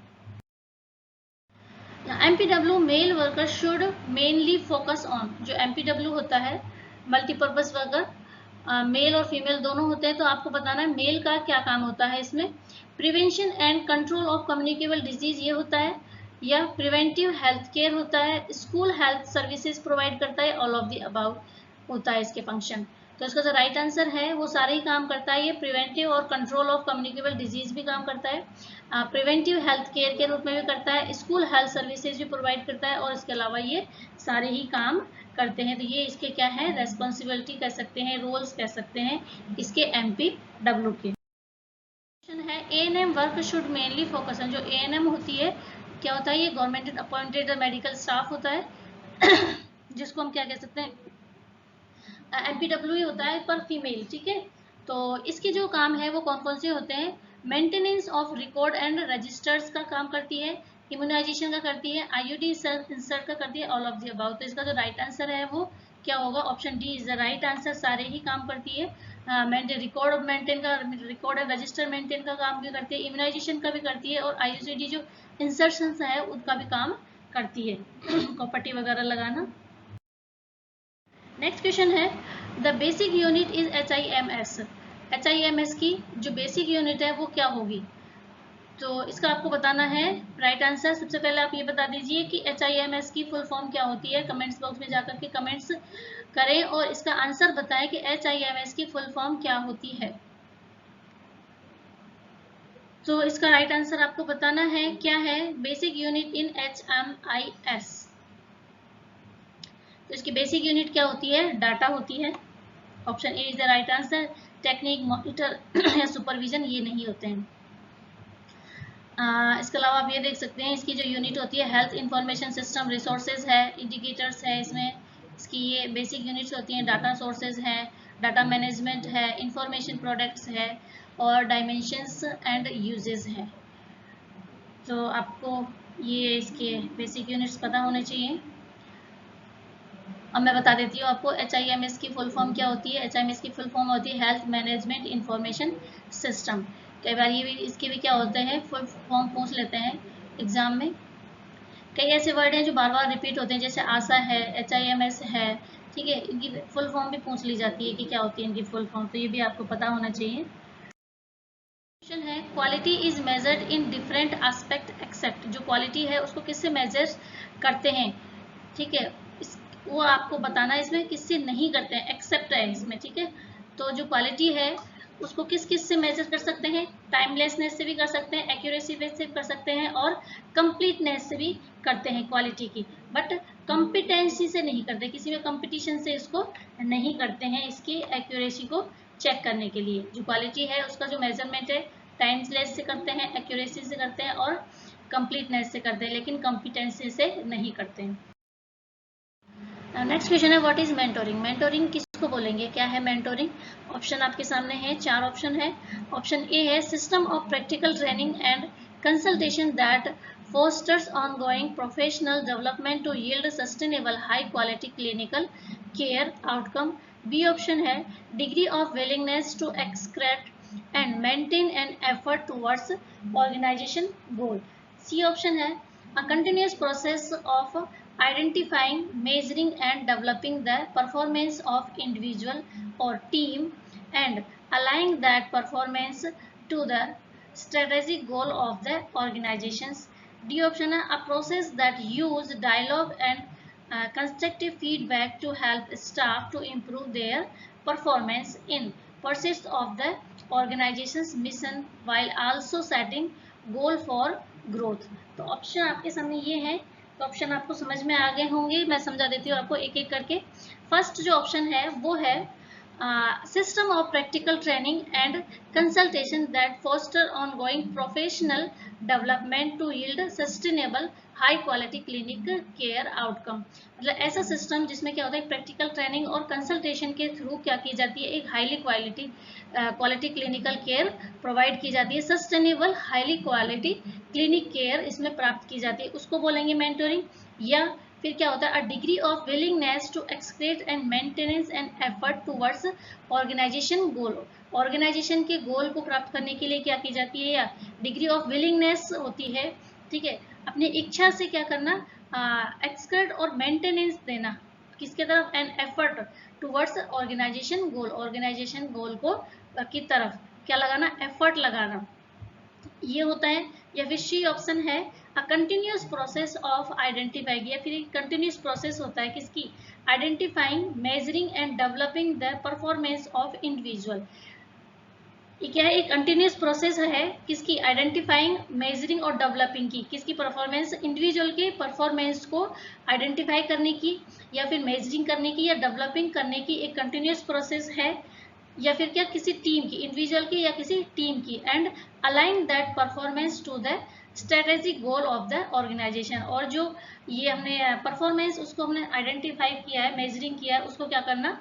MPW male worker should mainly focus on, जो MPW होता है मल्टीपर्पज वर्कर, मेल और फीमेल दोनों होते हैं, तो आपको बताना है मेल का क्या काम होता है इसमें। Prevention and control of communicable disease ये होता है, या प्रिवेंटिव हेल्थ केयर होता है, स्कूल हेल्थ सर्विसेज प्रोवाइड करता है, ऑल ऑफ द अबाउट होता है इसके फंक्शन। तो इसका जो राइट आंसर है वो सारे ही काम करता है, ये प्रिवेंटिव और कंट्रोल ऑफ कम्युनिकेबल डिजीज भी काम करता है, प्रिवेंटिव हेल्थ केयर के रूप में भी करता है, स्कूल हेल्थ सर्विसेज भी प्रोवाइड करता है, और इसके अलावा ये सारे ही काम करते हैं। तो ये इसके क्या है, रेस्पॉन्सिबिलिटी कह सकते हैं, रोल्स कह सकते हैं इसके MPW के। क्वेश्चन है A&M work should mainly focus on, जो A&M होती है क्या होता है, ये गवर्नमेंट अपॉइंटेड मेडिकल स्टाफ होता है जिसको हम क्या कह सकते हैं, MPW ही होता है पर फीमेल, ठीक है। तो इसके जो काम है वो कौन कौन से होते हैं, maintenance of record and registers का काम करती है, इम्यूनाइजेशन का करती है, IUD इंसर्ट का करती है, ऑल ऑफ द अबाउट। तो इसका जो राइट आंसर है वो क्या होगा, option D is the right answer, सारे ही काम करती है। रिकॉर्ड मेंटेन का, रिकॉर्ड एंड रजिस्टर मेंटेन का काम भी करती है, इम्यूनाइजेशन का भी करती है, और IUCD जो इंसर्शन है उसका भी काम करती है पट्टी वगैरह लगाना। नेक्स्ट क्वेश्चन है the basic unit is HIMS। HIMS की जो बेसिक यूनिट है वो क्या होगी, तो इसका आपको बताना है राइट आंसर। सबसे पहले आप ये बता दीजिए कि HIMS की फुल फॉर्म क्या होती है, कमेंट्स बॉक्स में जाकर के कमेंट्स करें और इसका आंसर बताएं कि HIMS की फुल फॉर्म क्या होती है। तो इसका राइट आंसर आपको बताना है क्या है, बेसिक यूनिट इन HMIS। तो इसकी बेसिक यूनिट क्या होती है, डाटा होती है, option A is the right answer. Technique, monitor या सुपरविजन ये नहीं होते हैं। इसके अलावा आप ये देख सकते हैं इसकी जो यूनिट होती है हेल्थ इंफॉर्मेशन सिस्टम, रिसोर्सेज है, इंडिकेटर्स है, इसमें इसकी ये बेसिक यूनिट्स होती हैं, डाटा सोर्सेज है, डाटा मैनेजमेंट है, इंफॉर्मेशन प्रोडक्ट्स है, और डायमेंशंस एंड यूजेस है। तो आपको ये इसके बेसिक यूनिट्स पता होने चाहिए। अब मैं बता देती हूँ आपको HIMS की फुल फॉर्म क्या होती है। HIMS की फुल फॉर्म होती है हेल्थ मैनेजमेंट इंफॉर्मेशन सिस्टम। कई बार ये भी इसके भी क्या होते हैं, फुल फॉर्म पूछ लेते हैं एग्जाम में। कई ऐसे वर्ड हैं जो बार बार रिपीट होते हैं, जैसे आशा है, HIMS है, ठीक है, इनकी फुल फॉर्म भी पूछ ली जाती है कि क्या होती है इनकी फुल फॉर्म, तो ये भी आपको पता होना चाहिए। क्वेश्चन है quality is measured in different aspect except, जो क्वालिटी है उसको किससे मेजर करते हैं, ठीक है, वो आपको बताना है इसमें किससे नहीं करते हैं, एक्सेप्ट है इसमें, ठीक है। तो जो क्वालिटी है उसको किस किस से मेजर कर सकते हैं, टाइमलेसनेस से भी कर सकते हैं, एक्यूरेसी से कर सकते हैं, और कंप्लीटनेस से भी करते हैं क्वालिटी की, बट कंपिटेंसी से नहीं करते, किसी में कंपटीशन से इसको नहीं करते हैं, इसकी एक्यूरेसी को चेक करने के लिए। जो क्वालिटी है उसका जो मेजरमेंट है टाइमलेस से करते हैं, एक्यूरेसी से करते हैं, और कंप्लीटनेस से करते हैं, लेकिन कंपिटेंसी से नहीं करते हैं। नेक्स्ट क्वेश्चन है व्हाट इज मेंटोरिंग। मेंटोरिंग किसको बोलेंगे, क्या है मेंटोरिंग। ऑप्शन आपके सामने है, 4 ऑप्शन है। ऑप्शन ए है system of practical training and consultation that fosters ongoing professional development to yield sustainable high quality clinical care outcome. B option है degree of willingness to excrete and maintain an effort towards organization goal. C option है a continuous process of identifying, measuring and developing the performance of individual or team and aligning that performance to the strategic goal of the organizations. D option है a process that use dialogue and constructive feedback to help staff to improve their performance in pursuit of the organization's mission while also setting goal for growth. तो option आपके सामने ये है, तो option आपको समझ में आ गए होंगे, मैं समझा देती हूँ आपको एक एक करके। फर्स्ट जो ऑप्शन है वो है system of practical training and consultation that foster ongoing professional development to yield sustainable high quality clinical care outcome। मतलब ऐसा सिस्टम जिसमें क्या होता है प्रैक्टिकल ट्रेनिंग और कंसल्टेशन के थ्रू क्या की जाती है, एक highly quality clinical care provide की जाती है, sustainable highly quality clinic care इसमें प्राप्त की जाती है, उसको बोलेंगे मेंटोरिंग। या फिर क्या होता है a degree of willingness to excrete and maintenance and effort towards organisation goal. Organization के गोल को प्राप्त करने के लिए क्या की जाती है, या डिग्री ऑफ विलिंगनेस होती है, ठीक है, अपनी इच्छा से क्या करना, एक्सक्रेट और मेंटेनेंस देना, किसके तरफ, an effort towards organisation goal, organisation goal को की तरफ क्या लगाना, एफर्ट लगाना, ये होता है। या फिर सी ऑप्शन है a continuous process of identifying, या फिर एक कंटिन्यूअस प्रोसेस होता है किसकी, identifying, measuring and developing the performance of individual. ये क्या है, एक कंटिन्यूअस प्रोसेस है किसकी, आइडेंटिफाइंग, मेजरिंग और डेवलपिंग की, किसकी परफॉर्मेंस, इंडिविजुअल के परफॉर्मेंस को आइडेंटिफाई करने की या फिर मेजरिंग करने की या डेवलपिंग करने की एक कंटिन्यूअस प्रोसेस है, या फिर क्या किसी टीम की, इंडिविजुअल की या किसी टीम की, and align that performance to the strategic goal of the organization. और जो ये हमने परफॉर्मेंस उसको हमने आइडेंटिफाई किया है, मेजरिंग किया है, उसको क्या करना,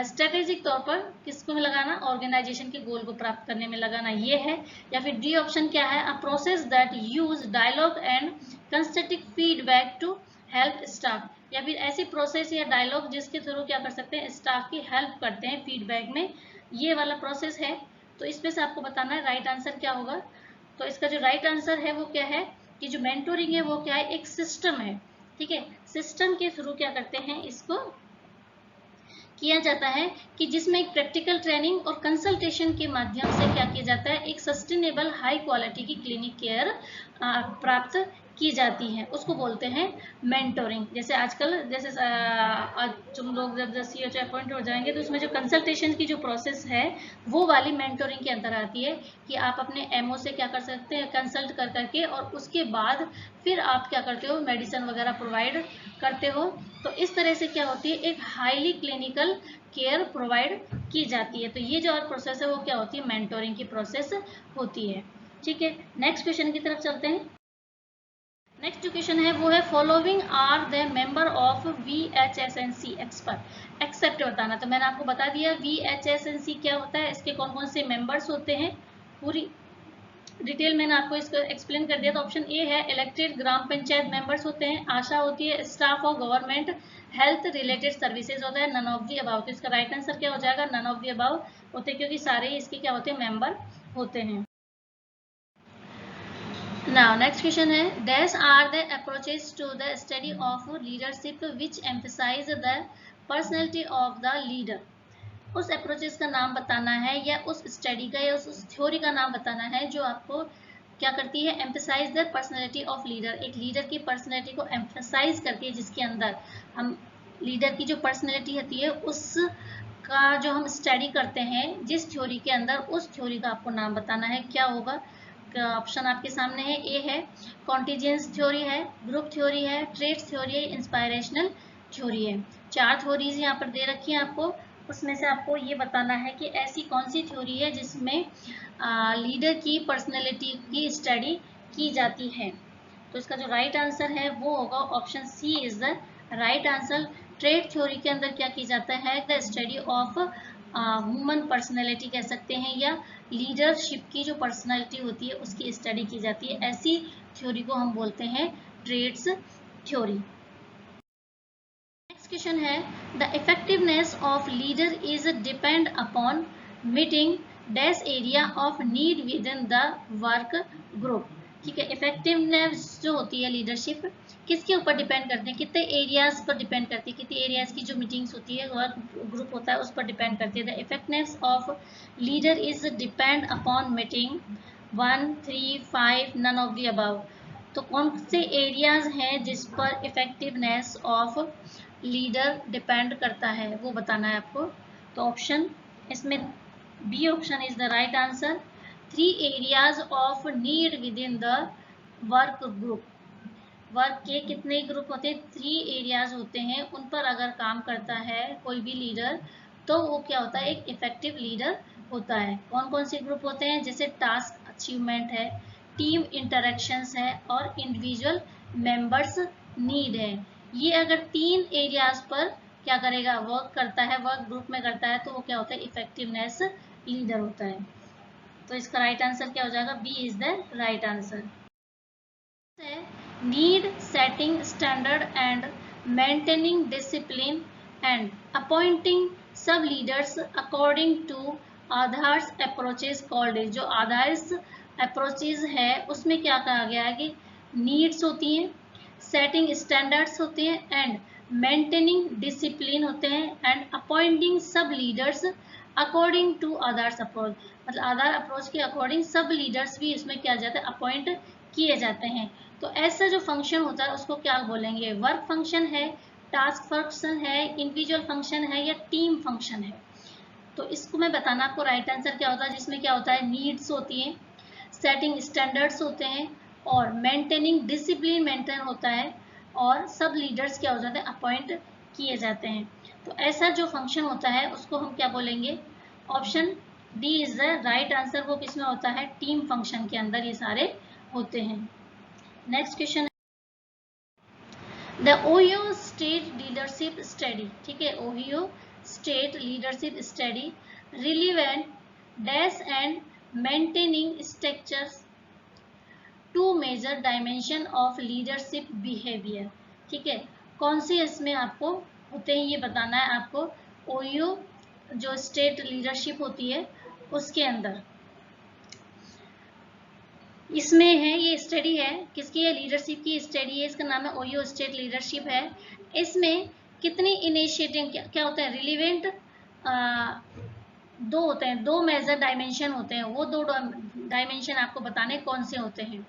स्ट्रेटेजिक तौर पर किसको लगाना, ऑर्गेनाइजेशन के गोल को प्राप्त करने में लगाना, ये है। या फिर डी ऑप्शन क्या है, a process that use dialogue and constructive feedback to help staff, या फिर ऐसी प्रोसेस या डायलॉग जिसके थ्रू क्या कर सकते हैं, स्टाफ की हेल्प करते हैं फीडबैक में, ये वाला प्रोसेस है। तो इसमें से आपको बताना है राइट आंसर क्या होगा। तो इसका जो राइट आंसर है वो क्या है कि जो मेंटोरिंग है वो क्या है, एक सिस्टम है, ठीक है। सिस्टम के थ्रू क्या करते हैं, इसको किया जाता है कि जिसमें एक प्रैक्टिकल ट्रेनिंग और कंसल्टेशन के माध्यम से क्या किया जाता है, एक सस्टेनेबल हाई क्वालिटी की क्लिनिक केयर प्राप्त की जाती है, उसको बोलते हैं मेंटोरिंग। जैसे आजकल जैसे तुम लोग जब CH अपॉइंट हो जाएंगे तो उसमें जो कंसल्टेशन की जो प्रोसेस है वो वाली मेंटोरिंग के अंदर आती है कि आप अपने MO से क्या कर सकते हैं, कंसल्ट कर करके, और उसके बाद फिर आप क्या करते हो, मेडिसिन वगैरह प्रोवाइड करते हो। तो इस तरह से क्या होती है, एक हाईली क्लिनिकल केयर प्रोवाइड की जाती है। तो ये जो प्रोसेस है वो क्या होती है, मेंटोरिंग की प्रोसेस होती है, ठीक है। नेक्स्ट क्वेश्चन की तरफ चलते हैं। नेक्स्ट जो क्वेश्चन है वो है following are the member of VHSNC expert, except बताना। तो मैंने आपको बता दिया VHSNC क्या होता है, इसके कौन कौन से मेंबर्स होते हैं, पूरी डिटेल मैंने आपको इसको एक्सप्लेन कर दिया। तो ऑप्शन ए है इलेक्टेड ग्राम पंचायत मेंबर्स होते हैं, आशा होती है, staff of government health related services होता है, नन ऑफ दी अबाउ। तो इसका राइट आंसर क्या हो जाएगा, नन ऑफ दी अबाउ होते हैं, क्योंकि सारे इसके क्या होते हैं, मेंबर होते हैं। Now next question है Dash are the approaches to the study of leadership which emphasize the personality of the leader। उस अप्रोचेस का नाम बताना है या उस स्टडी का या उस थ्योरी का नाम बताना है जो आपको क्या करती है, emphasize the personality of leader, एक लीडर की पर्सनैलिटी को एम्फेसाइज करती है, जिसके अंदर हम लीडर की जो पर्सनैलिटी होती है उसका जो हम स्टडी करते हैं जिस थ्योरी के अंदर, उस थ्योरी का आपको नाम बताना है। क्या होगा, ऑप्शन आपके सामने है, ए है कॉन्टिजेंस थ्योरी है, ग्रुप थ्योरी है, ट्रेड्स थ्योरी है, इंस्पायरेशनल थ्योरी है। 4 थ्योरीज यहाँ पर दे रखी है आपको, उसमें से आपको ये बताना है कि ऐसी कौन सी थ्योरी है जिसमें लीडर की पर्सनैलिटी की स्टडी की जाती है। तो इसका जो राइट आंसर है वो होगा option C is the right answer. Trait theory के अंदर क्या की जाता है, the study of human personality कह सकते हैं, या लीडरशिप की जो पर्सनैलिटी होती है उसकी स्टडी की जाती है, ऐसी थ्योरी को हम बोलते हैं ट्रेड्स थ्योरी। नेक्स्ट क्वेश्चन है the effectiveness of leader is depend upon meeting dash area of need within the work group. ठीक है, इफेक्टिवनेस जो होती है लीडरशिप किसके ऊपर डिपेंड करते हैं, कितने एरियाज पर डिपेंड करती है, कितने एरियाज की जो मीटिंग्स होती है, वर्क ग्रुप होता है, उस पर डिपेंड करती है। The effectiveness of leader is depend upon meeting 1, 3, 5 none of the above. तो कौन से एरियाज हैं जिस पर इफेक्टिवनेस ऑफ लीडर डिपेंड करता है वो बताना है आपको। तो ऑप्शन इसमें B option is the right answer. 3 areas of need within the work group. Work के कितने ग्रुप होते हैं, 3 एरियाज होते हैं, उन पर अगर काम करता है कोई भी लीडर तो वो क्या होता है, एक इफेक्टिव लीडर होता है। कौन कौन से ग्रुप होते हैं, जैसे टास्क अचीवमेंट है, टीम इंटरेक्शंस है और इंडिविजुअल मेंबर्स नीड है। ये अगर 3 एरियाज पर क्या करेगा, वर्क करता है, वर्क ग्रुप में करता है, तो वो क्या होता है, इफेक्टिवनेस लीडर होता है। तो इसका राइट आंसर क्या हो जाएगा, B is the right answer. Need setting standard and maintaining discipline and appointing sub leaders according to Adair's approaches called. जो आधार्स अप्रोचेस है उसमें क्या कहा गया है कि नीड्स होती हैं, सेटिंग स्टैंडर्ड्स होते हैं एंड मेंटेनिंग डिसिप्लिन होते हैं, and appointing sub leaders according to others approach, मतलब अदर अप्रोच के अकॉर्डिंग सब लीडर्स भी इसमें क्या जाता है, अपॉइंट किए जाते हैं। तो ऐसा जो फंक्शन होता है उसको क्या बोलेंगे, वर्क फंक्शन है, टास्क फंक्शन है, इंडिविजुअल फंक्शन है, या टीम फंक्शन है। तो इसको मैं बताना आपको राइट आंसर क्या होता है, जिसमें क्या होता है, नीड्स होती हैं, सेटिंग स्टैंडर्ड्स होते हैं, और मेंटेनिंग डिसिप्लिन मेंटेन होता है, और सब लीडर्स क्या हो जाते हैं, अपॉइंट किए जाते हैं। तो ऐसा जो फंक्शन होता है उसको हम क्या बोलेंगे, option D is the right answer. वो किसमें होता है, टीम फंक्शन के अंदर ये सारे होते हैं। Next question, the Ohio state leadership study, ठीक है, Ohio state leadership study relevant dash and maintaining structures to major dimension of leadership behaviour, ठीक है, कौन सी इसमें आपको होते हैं ये बताना है आपको। ओहियो जो स्टेट लीडरशिप होती है उसके अंदर इसमें है, ये स्टडी है किसकी है, लीडरशिप की स्टडी है, इसका नाम है ओहियो स्टेट लीडरशिप है। इसमें कितनी इनिशिएटिव क्या होता है, रिलीवेंट दो होते हैं, दो मेजर डायमेंशन होते हैं, वो दो डायमेंशन आपको बताने कौन से होते हैं।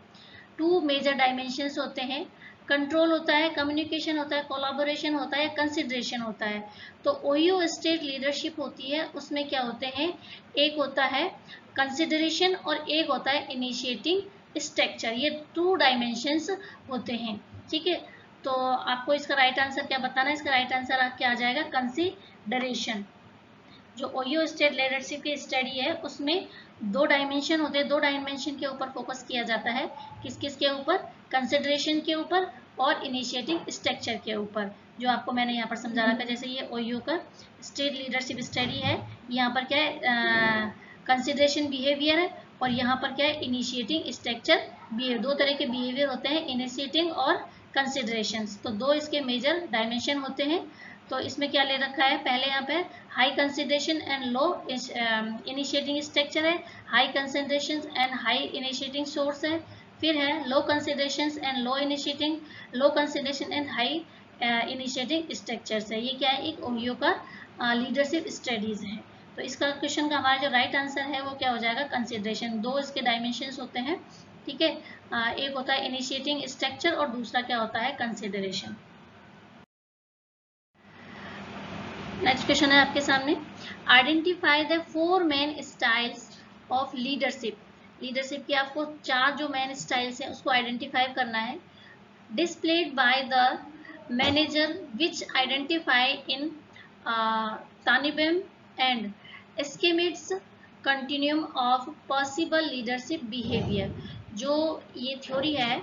टू मेजर डायमेंशंस होते हैं, कंट्रोल होता है, कम्युनिकेशन होता है, कोलैबोरेशन होता है, कंसिडरेशन होता है। तो ओहियो स्टेट लीडरशिप होती है, उसमें क्या होते हैं, एक होता है कंसिडरेशन और एक होता है इनिशिएटिंग स्ट्रक्चर, ये टू डायमेंशंस होते हैं, ठीक है। तो आपको इसका राइट आंसर क्या बताना है, इसका राइट आंसर क्या आ जाएगा, कंसिडरेशन। जो ओहियो स्टेट लीडरशिप की स्टडी है उसमें दो डायमेंशन होते हैं, दो डायमेंशन के ऊपर फोकस किया जाता है, किस किस के ऊपर, कंसिडरेशन के ऊपर और इनिशिएटिंग स्ट्रक्चर के ऊपर, जो आपको मैंने यहाँ पर समझा रखा है। जैसे ये ओहियो का स्टेट लीडरशिप स्टडी है, यहाँ पर क्या है, कंसिडरेशन बिहेवियर है, और यहाँ पर क्या है, इनिशिएटिंग स्ट्रक्चर बिहेवियर। दो तरह के बिहेवियर होते हैं, इनिशिएटिंग और कंसिडरेशन, तो दो इसके मेजर डायमेंशन होते हैं। तो इसमें क्या ले रखा है, पहले यहाँ पे high consideration and low initiating structure है, high consideration and high initiating source है, फिर है low consideration and low initiating, low consideration and high initiating structures है। ये क्या है, एक ओहियो का लीडरशिप स्टडीज है। तो इसका क्वेश्चन का हमारा जो राइट आंसर है वो क्या हो जाएगा, कंसिडरेशन। दो इसके डायमेंशंस होते हैं, ठीक है, एक होता है इनिशिएटिंग स्ट्रक्चर और दूसरा क्या होता है, कंसिडरेशन। नेक्स्ट क्वेश्चन है आपके सामने, identify the 4 main styles of leadership. Leadership की आपको 4 जो मेन स्टाइल्स हैं उसको आइडेंटिफाई करना है। Displayed by the manager which identify in Tannenbaum and Schmidt's continuum of possible leadership behaviour. जो ये थ्योरी है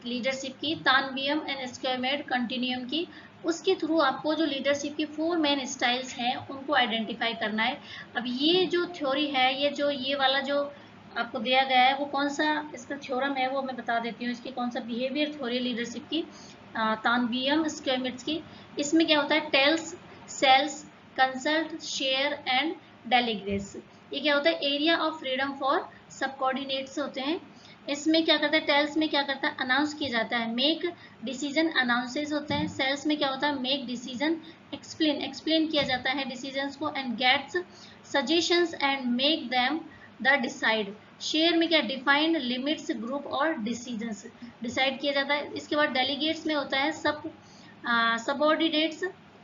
लीडरशिप की, तानबियम एंड एस्केमेट कंटिन्यूम की, उसके थ्रू आपको जो लीडरशिप की 4 मेन स्टाइल्स हैं उनको आइडेंटिफाई करना है। अब ये जो थ्योरी है, ये वाला जो आपको दिया गया है वो कौन सा इसका थ्योरम है वो मैं बता देती हूँ। इसकी कौन सा बिहेवियर थ्योरी लीडरशिप की, तानबियम स्क्वेमिट्स की। इसमें क्या होता है, tells, sells, consult, share and delegates. ये क्या होता है, area of freedom for subordinates होते हैं। इसमें क्या करता है, टेल्स में क्या करता है, अनाउंस किया जाता है, मेक डिसीजन अनाउंसेस होते हैं। सेल्स में क्या होता है, मेक डिसीजन, एक्सप्लेन किया जाता है डिसीजंस को, and gets suggestions and make them the decide. Share में क्या, डिफाइंड लिमिट्स, ग्रुप और डिसीजंस डिसाइड किया जाता है। इसके बाद डेलीगेट्स में होता है subordinates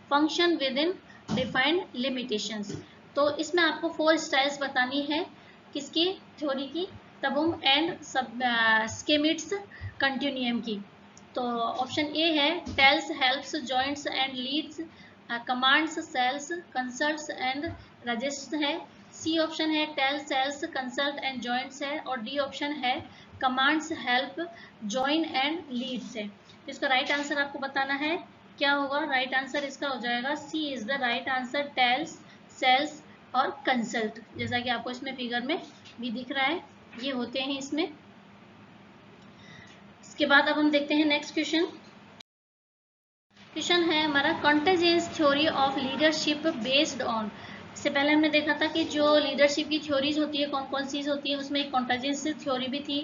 function within defined limitations. तो इसमें आपको 4 स्टाइल्स बतानी है किसकी, थ्योरी की, तबुम एंड स्केमिट्स कंटिन्यूम की। तो ऑप्शन ए है tells, helps, joins and leads, commands, sells, consults and resists है। सी ऑप्शन है tell, sells, consult and joins है, और डी ऑप्शन है commands, help, join and leads है। तो इसका राइट आंसर आपको बताना है, क्या होगा राइट आंसर इसका हो जाएगा C is the right answer, tells, sells और कंसल्ट, जैसा कि आपको इसमें फिगर में भी दिख रहा है, ये होते हैं इसमें। इसके बाद अब हम देखते हैं नेक्स्ट क्वेश्चन। क्वेश्चन है हमारा, contingency theory of leadership based on. इससे पहले हमने देखा था कि जो लीडरशिप की थ्योरीज होती है कौन कौन सी होती है, उसमें एक कॉन्टेजेंस थ्योरी भी थी,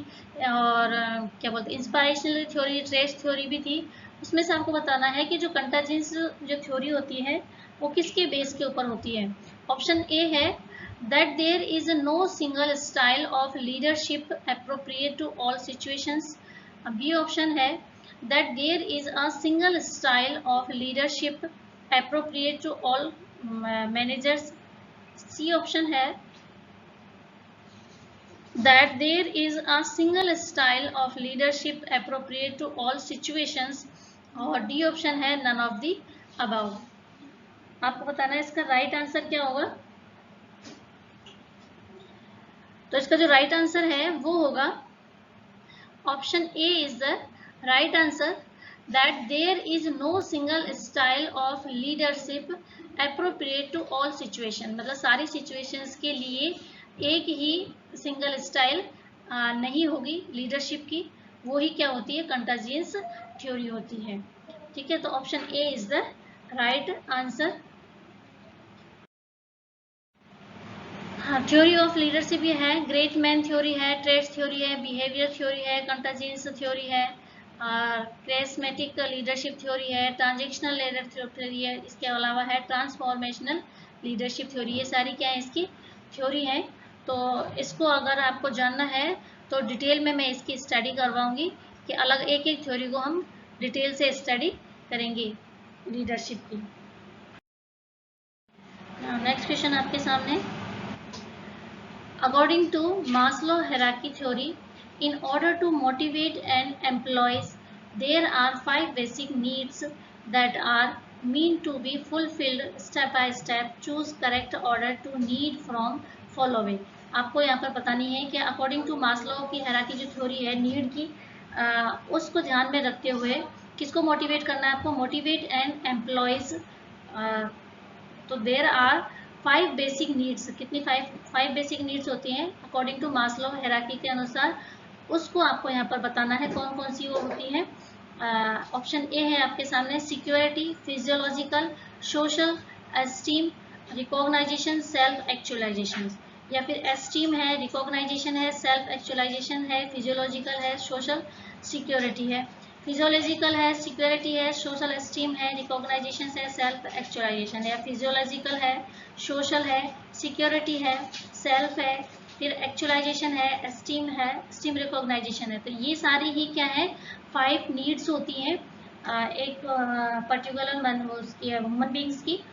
और क्या बोलते हैं, इंस्पायरेशनल थ्योरी, ट्रेस थ्योरी भी थी। उसमें से आपको बताना है कि जो कंटाजेंस जो थ्योरी होती है वो किसके बेस के ऊपर होती है। ऑप्शन ए है that there is no single style of leadership appropriate to all situations. B option है that there is a single style of leadership appropriate to all managers. C option है that there is a single style of leadership appropriate to all situations, और D option है none of the above। आपको बताना है इसका right answer क्या होगा। तो इसका जो राइट आंसर है वो होगा option A is the right answer, that there is no single style of leadership appropriate to all situation. मतलब सारी सिचुएशंस के लिए एक ही सिंगल स्टाइल नहीं होगी लीडरशिप की, वो ही क्या होती है, कंटाजियस थ्योरी होती है। ठीक है, तो option A is the right answer. हाँ, थ्योरी ऑफ लीडरशिप ये है, ग्रेट मैन थ्योरी है, ट्रेड्स थ्योरी है, बिहेवियर थ्योरी है, कंटाजियस थ्योरी है, कैरिस्मेटिक लीडरशिप थ्योरी है, ट्रांजेक्शनल लीडरशिप थ्योरी है, इसके अलावा है ट्रांसफॉर्मेशनल लीडरशिप थ्योरी। ये सारी क्या है, इसकी थ्योरी है। तो इसको अगर आपको जानना है तो डिटेल में मैं इसकी स्टडी करवाऊंगी कि अलग एक एक थ्योरी को हम डिटेल से स्टडी करेंगे लीडरशिप की। नेक्स्ट क्वेश्चन आपके सामने। According to Maslow hierarchy theory, in order to motivate an employee, there are 5 basic needs that are meant to be fulfilled step by step. Choose correct order to need from following. आपको यहाँ पर बतानी है कि according to Maslow की hierarchy जो theory है need की, उसको ध्यान में रखते हुए किसको मोटिवेट करना है आपको, मोटिवेट एंड एम्प्लॉयज। तो देर आर 5 बेसिक नीड्स। कितनी 5 बेसिक नीड्स होती हैं अकॉर्डिंग टू मास्लो हायरार्की के अनुसार, उसको आपको यहाँ पर बताना है कौन कौन सी वो होती है। ऑप्शन ए है आपके सामने, security, physiological, social, esteem, recognization, self actualization. या फिर एस्टीम है, रिकॉग्नाइजेशन है, सेल्फ एक्चुअलाइजेशन है, फिजियोलॉजिकल है, सोशल सिक्योरिटी है। फिजियोलॉजिकल है, सिक्योरिटी है, सोशल एस्टीम है, रिकॉग्नाइजेशन है, सेल्फ एक्चुअलाइजेशन है। फिजियोलॉजिकल है, सोशल है, सिक्योरिटी है, सेल्फ है, फिर एक्चुअलाइजेशन है, एस्टीम है, एस्टीम रिकॉग्नाइजेशन है। तो ये सारी ही क्या है, 5 नीड्स होती हैं एक पर्टिकुलर ह्यूमन बींग्स की।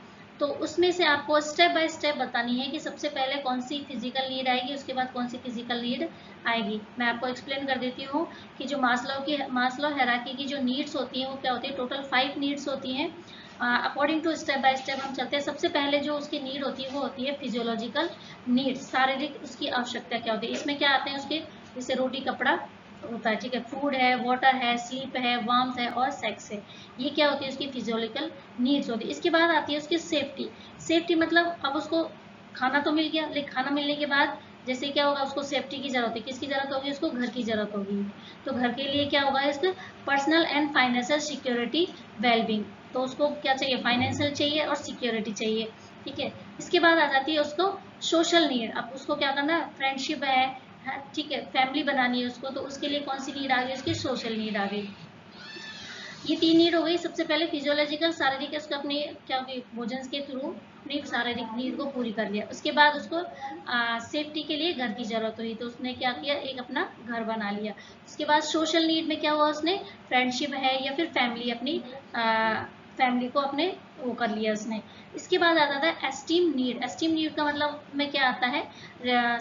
तो उसमें से आपको स्टेप बाय स्टेप बतानी है कि सबसे पहले कौन सी फिजिकल नीड आएगी, उसके बाद कौन सी फिजिकल नीड आएगी। मैं आपको एक्सप्लेन कर देती हूँ कि जो मास्लो हायरार्की की जो नीड्स होती हैं वो क्या होती है, टोटल 5 नीड्स होती हैं। According to step by step हम चलते हैं। सबसे पहले जो उसकी नीड होती है वो होती है फिजियोलॉजिकल नीड, शारीरिक उसकी आवश्यकता क्या होती है। इसमें क्या आते हैं उसके, जैसे रोटी कपड़ा होता है, ठीक है, फूड है, वाटर है, स्लीप है, वार्मथ है और सेक्स है। ये क्या होती है उसकी फिजियोलॉजिकल नीड्स होती है। इसके बाद आती है उसकी सेफ्टी। सेफ्टी मतलब अब उसको खाना तो मिल गया, लेकिन खाना मिलने के बाद जैसे क्या होगा, उसको सेफ्टी की जरूरत है। किसकी जरूरत होगी, उसको घर की जरूरत होगी। तो घर के लिए क्या होगा, इसको personal and financial security, wellbeing. तो उसको क्या चाहिए, फाइनेंशियल चाहिए और सिक्योरिटी चाहिए, ठीक है। इसके बाद आ जाती है उसको सोशल नीड। अब उसको क्या करना है, फ्रेंडशिप है, ठीक है, फैमिली बनानी है उसको, तो उसके लिए कौन सी नीड आ गई, उसकी सोशल नीड आ गई। ये 3 नीड हो गई। सबसे पहले फिजियोलॉजिकल, शारीरिक, उसको अपनी क्या होगी, भोजन के थ्रू अपनी शारीरिक नीड को पूरी कर लिया। उसके बाद उसको सेफ्टी के लिए घर की जरूरत हुई, तो उसने क्या किया, एक अपना घर बना लिया। उसके बाद सोशल नीड में क्या हुआ, उसने फ्रेंडशिप है या फिर फैमिली, अपनी फैमिली को अपने वो कर लिया उसने। इसके बाद आता था एस्टीम नीड। एस्टीम नीड का मतलब में क्या आता है,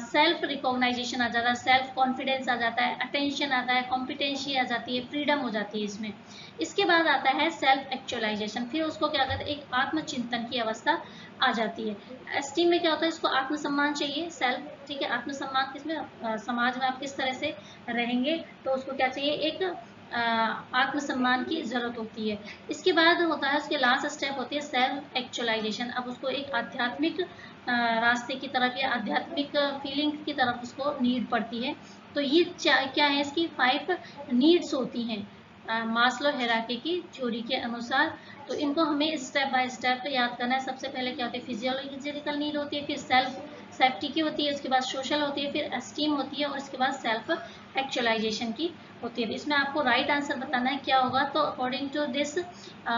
सेल्फ रिकॉग्नाइजेशन आ जाता है, सेल्फ कॉन्फिडेंस आ जाता है, अटेंशन आता है, कॉम्पिटेंसी आ जाती है, फ्रीडम हो जाती है इसमें। इसके बाद आता है सेल्फ एक्चुअलाइजेशन। फिर उसको क्या कहते हैं, एक आत्मचिंतन की अवस्था आ जाती है। एस्टीम में क्या होता है, इसको आत्मसम्मान चाहिए, सेल्फ, ठीक है, आत्मसम्मान किसमें, समाज में आप किस तरह से रहेंगे, तो उसको क्या चाहिए, एक आत्मसम्मान की जरूरत होती है। इसके बाद होता है, उसके लास्ट स्टेप होती है सेल्फ एक्चुअलाइजेशन। अब उसको एक आध्यात्मिक रास्ते की तरफ या आध्यात्मिक फीलिंग की तरफ उसको नीड पड़ती है। तो ये क्या है, इसकी 5 नीड्स होती हैं मास्लो हायरार्की की थ्योरी के अनुसार। तो इनको हमें स्टेप बाय स्टेप याद करना है। सबसे पहले क्या होती है, फिजियोलॉजिकल नीड होती है, फिर सेल्फ सेफ्टी की होती है, उसके बाद सोशल होती है, फिर एस्टीम होती है और इसके बाद सेल्फ एक्चुअलाइजेशन की होती है। तो इसमें आपको राइट आंसर बताना है क्या होगा। तो according to this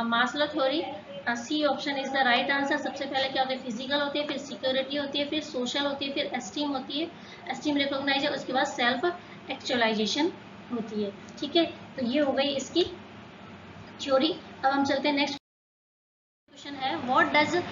Maslow theory C option is the right answer. सबसे पहले क्या होता है, फिजिकल होती है, फिर सिक्योरिटी होती है, फिर सोशल होती है, फिर एस्टीम होती है, एस्टीम रिकॉग्नाइज है, उसके बाद सेल्फ एक्चुअलाइजेशन होती है। ठीक है, तो ये हो गई इसकी थ्योरी। अब हम चलते हैं नेक्स्ट क्वेश्चन है, what does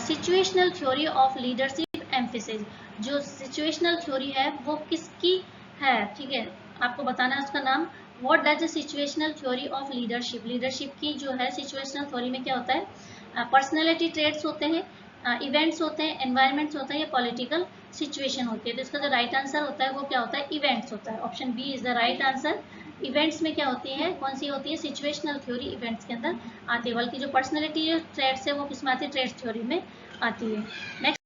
situational theory of leadership emphasis. जो सिचुएशनल थ्योरी है वो किसकी है, ठीक है, आपको बताना है उसका नाम। What does situational theory of leadership, leadership की जो है सिचुएशनल थ्योरी में क्या होता है, पर्सनैलिटी ट्रेट्स होते हैं, इवेंट्स होते हैं, एनवायरमेंट्स होते हैं, या पॉलिटिकल सिचुएशन होती है। तो इसका जो राइट आंसर होता है वो क्या होता है, इवेंट्स होता है। Option B is the right answer. Events में क्या होती है, कौन सी होती है, सिचुएशनल थ्योरी इवेंट्स के अंदर आती है, बल्कि जो पर्सनैलिटी ट्रेट्स है वो किस में आती है, ट्रेट्स थ्योरी में आती है। Next,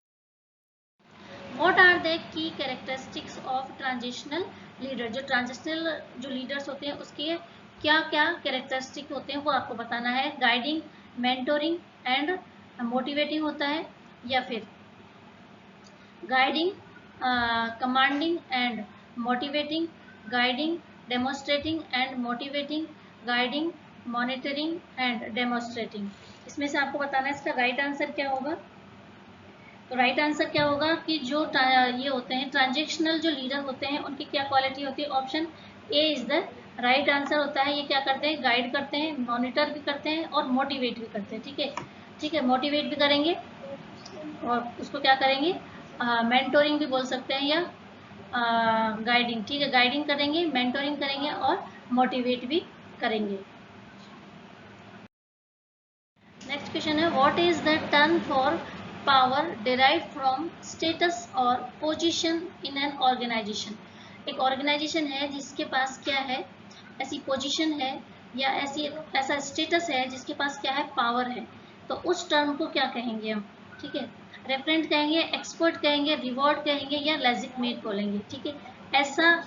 what are the key characteristics of transitional leader. जो ट्रांजिशनल जो लीडर्स होते हैं उसके क्या क्या कैरेक्टरिस्टिक होते हैं वो आपको बताना है। गाइडिंग, मेंटोरिंग एंड मोटिवेटिंग होता है, या फिर guiding, commanding and motivating, guiding, demonstrating and motivating, guiding, monitoring and demonstrating. इसमें से आपको बताना है इसका राइट आंसर क्या होगा। तो राइट आंसर क्या होगा कि जो ये होते हैं ट्रांजेक्शनल जो लीडर होते हैं उनकी क्या क्वालिटी होती है, option A is the right answer होता है। ये क्या करते हैं, गाइड करते हैं, मॉनिटर भी करते हैं और मोटिवेट भी करते हैं। ठीक है, ठीक है, मोटिवेट भी करेंगे और उसको क्या करेंगे, मेंटोरिंग भी बोल सकते हैं, या गाइडिंग। ठीक है, गाइडिंग करेंगे, मेंटोरिंग करेंगे और मोटिवेट भी करेंगे। नेक्स्ट क्वेश्चन है, what is the term for power derive from status और पोजीशन इन एन ऑर्गेनाइजेशन। एक ऑर्गेनाइजेशन है जिसके पास क्या है, ऐसी पोजीशन है या ऐसा स्टेटस है जिसके पास क्या है, पावर है, तो उस टर्म को क्या कहेंगे हम। ठीक है, रेफरेंट कहेंगे, एक्सपर्ट कहेंगे, रिवॉर्ड कहेंगे, या लेजिटमेट बोलेंगे। ठीक है, ऐसा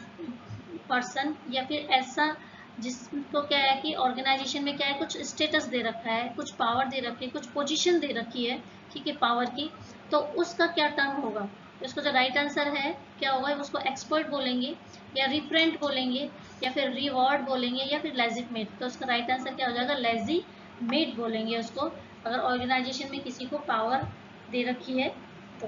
पर्सन या फिर ऐसा जिसको क्या है कि ऑर्गेनाइजेशन में क्या है, कुछ स्टेटस दे रखा है, कुछ पावर दे रखी है, कुछ पोजीशन दे रखी है, ठीक है, पावर की, तो उसका क्या टर्म होगा। तो इसका जो राइट आंसर है क्या होगा, उसको एक्सपर्ट बोलेंगे, या रिफरेंट बोलेंगे, या फिर रिवॉर्ड बोलेंगे, या फिर लेजिटमेट। तो उसका राइट आंसर क्या हो जाएगा, लेजिटमेट बोलेंगे उसको, अगर ऑर्गेनाइजेशन में किसी को पावर दे रखी है तो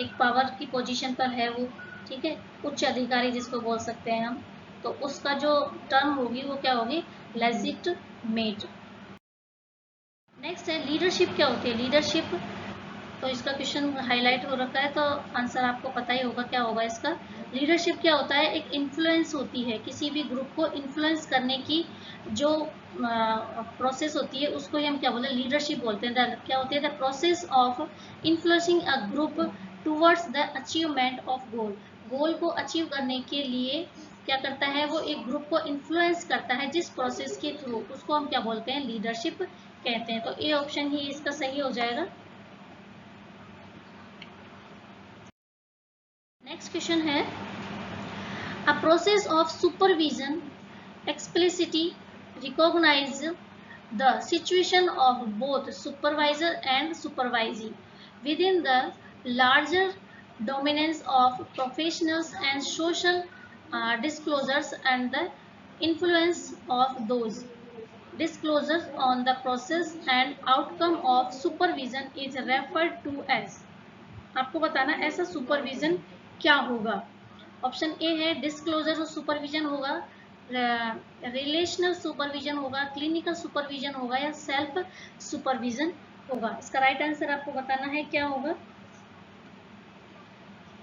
एक पावर की पोजीशन पर है वो, ठीक है, उच्च अधिकारी जिसको बोल सकते हैं हम, तो उसका जो टर्म होगी वो क्या होगी, लेजिटमेट। नेक्स्ट है, लीडरशिप क्या होती है। लीडरशिप, तो इसका क्वेश्चन हाईलाइट हो रखा है तो आंसर आपको पता ही होगा क्या होगा इसका। लीडरशिप क्या होता है, एक इन्फ्लुएंस होती है, किसी भी ग्रुप को इन्फ्लुएंस करने की जो प्रोसेस होती है उसको ही हम क्या बोलते हैं, लीडरशिप बोलते हैं। क्या होती है, the process of influencing a group towards the achievement of goal. Goal को अचीव करने के लिए क्या करता है, वो एक ग्रुप को इन्फ्लुएंस करता है जिस प्रोसेस के थ्रू, उसको हम क्या बोलते हैं, लीडरशिप कहते हैं। तो ए ऑप्शन ही इसका सही हो जाएगा। नेक्स्ट क्वेश्चन है, a process of supervision explicitly recognize the situation of both supervisor and supervisee within the larger dominance of professionals and social disclosures, and the influence of those disclosures on the process and outcome of supervision is referred to as। आपको बताना ऐसा supervision क्या होगा। Option A है disclosure supervision होगा, relational supervision होगा, clinical supervision होगा, या सेल्फ सुपरविजन होगा। इसका राइट आंसर आपको बताना है क्या होगा।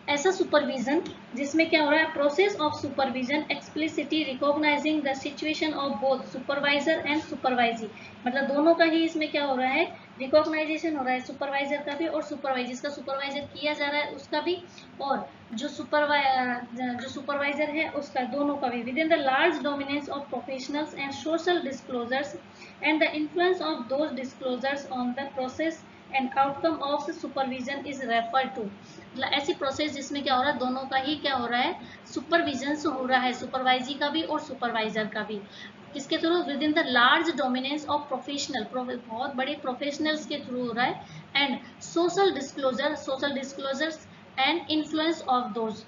ऐसा सुपरविजन जिसमें क्या हो रहा है, process of supervision explicitly recognising the situation of both supervisor and supervisee, मतलब दोनों का ही इसमें क्या हो रहा है, रिकॉग्नाइजेशन हो रहा है, सुपरवाइजर का भी और सुपरवाइजर, जिसका सुपरवाइजर किया जा रहा है उसका भी, और जो सुपरवाइजर है उसका, दोनों का भी, within the large dominance of professionals and social disclosures and the influence of those disclosures on the process and outcome of supervision is refer to. मतलब ऐसी प्रोसेस जिसमें क्या हो रहा है, दोनों का ही क्या हो रहा है, सुपरविजन हो रहा है, सुपरवाइजी का भी और सुपरवाइजर का भी। किसके through? Within the large dominance of professional, बहुत बड़े प्रोफेशनल्स के थ्रू हो रहा है, and social disclosures and influence of those,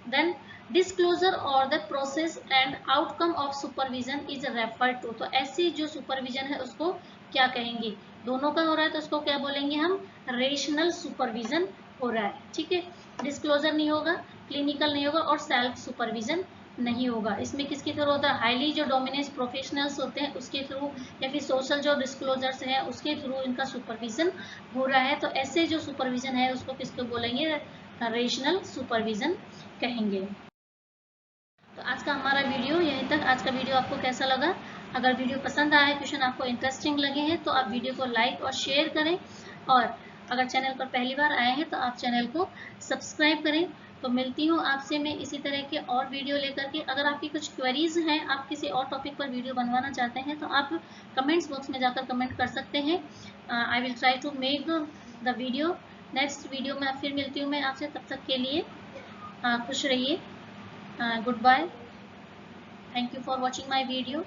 then disclosure और the process and outcome of supervision is referred to. तो ऐसी जो सुपरविजन है उसको क्या कहेंगे? दोनों का हो रहा है तो उसको क्या बोलेंगे हम? रेशनल सुपरविजन हो रहा है, ठीक है। डिस्क्लोजर नहीं होगा, क्लिनिकल नहीं होगा और सेल्फ सुपरविजन नहीं होगा। इसमें किसके थ्रू होता है? हाईली जो डोमिनेंस प्रोफेशनल्स होते हैं उसके थ्रू, या फिर सोशल जो डिस्क्लोजर्स हैं उसके थ्रू इनका सुपरविजन हो रहा है। तो ऐसे जो सुपरविजन है उसको किसको बोलेंगे? रेशनल सुपरविजन कहेंगे। तो आज का हमारा वीडियो यहीं तक। आज का वीडियो आपको कैसा लगा? अगर वीडियो पसंद आया, क्वेश्चन आपको इंटरेस्टिंग लगे हैं तो आप वीडियो को लाइक और शेयर करें, और अगर चैनल पर पहली बार आए हैं तो आप चैनल को सब्सक्राइब करें। तो मिलती हूँ आपसे मैं इसी तरह के और वीडियो लेकर के। अगर आपकी कुछ क्वेरीज हैं, आप किसी और टॉपिक पर वीडियो बनवाना चाहते हैं तो आप कमेंट्स बॉक्स में जाकर कमेंट कर सकते हैं। I will try to make the video. Next video में फिर मिलती हूँ मैं आपसे, तब तक के लिए खुश रहिए। Goodbye. Thank you for watching my video.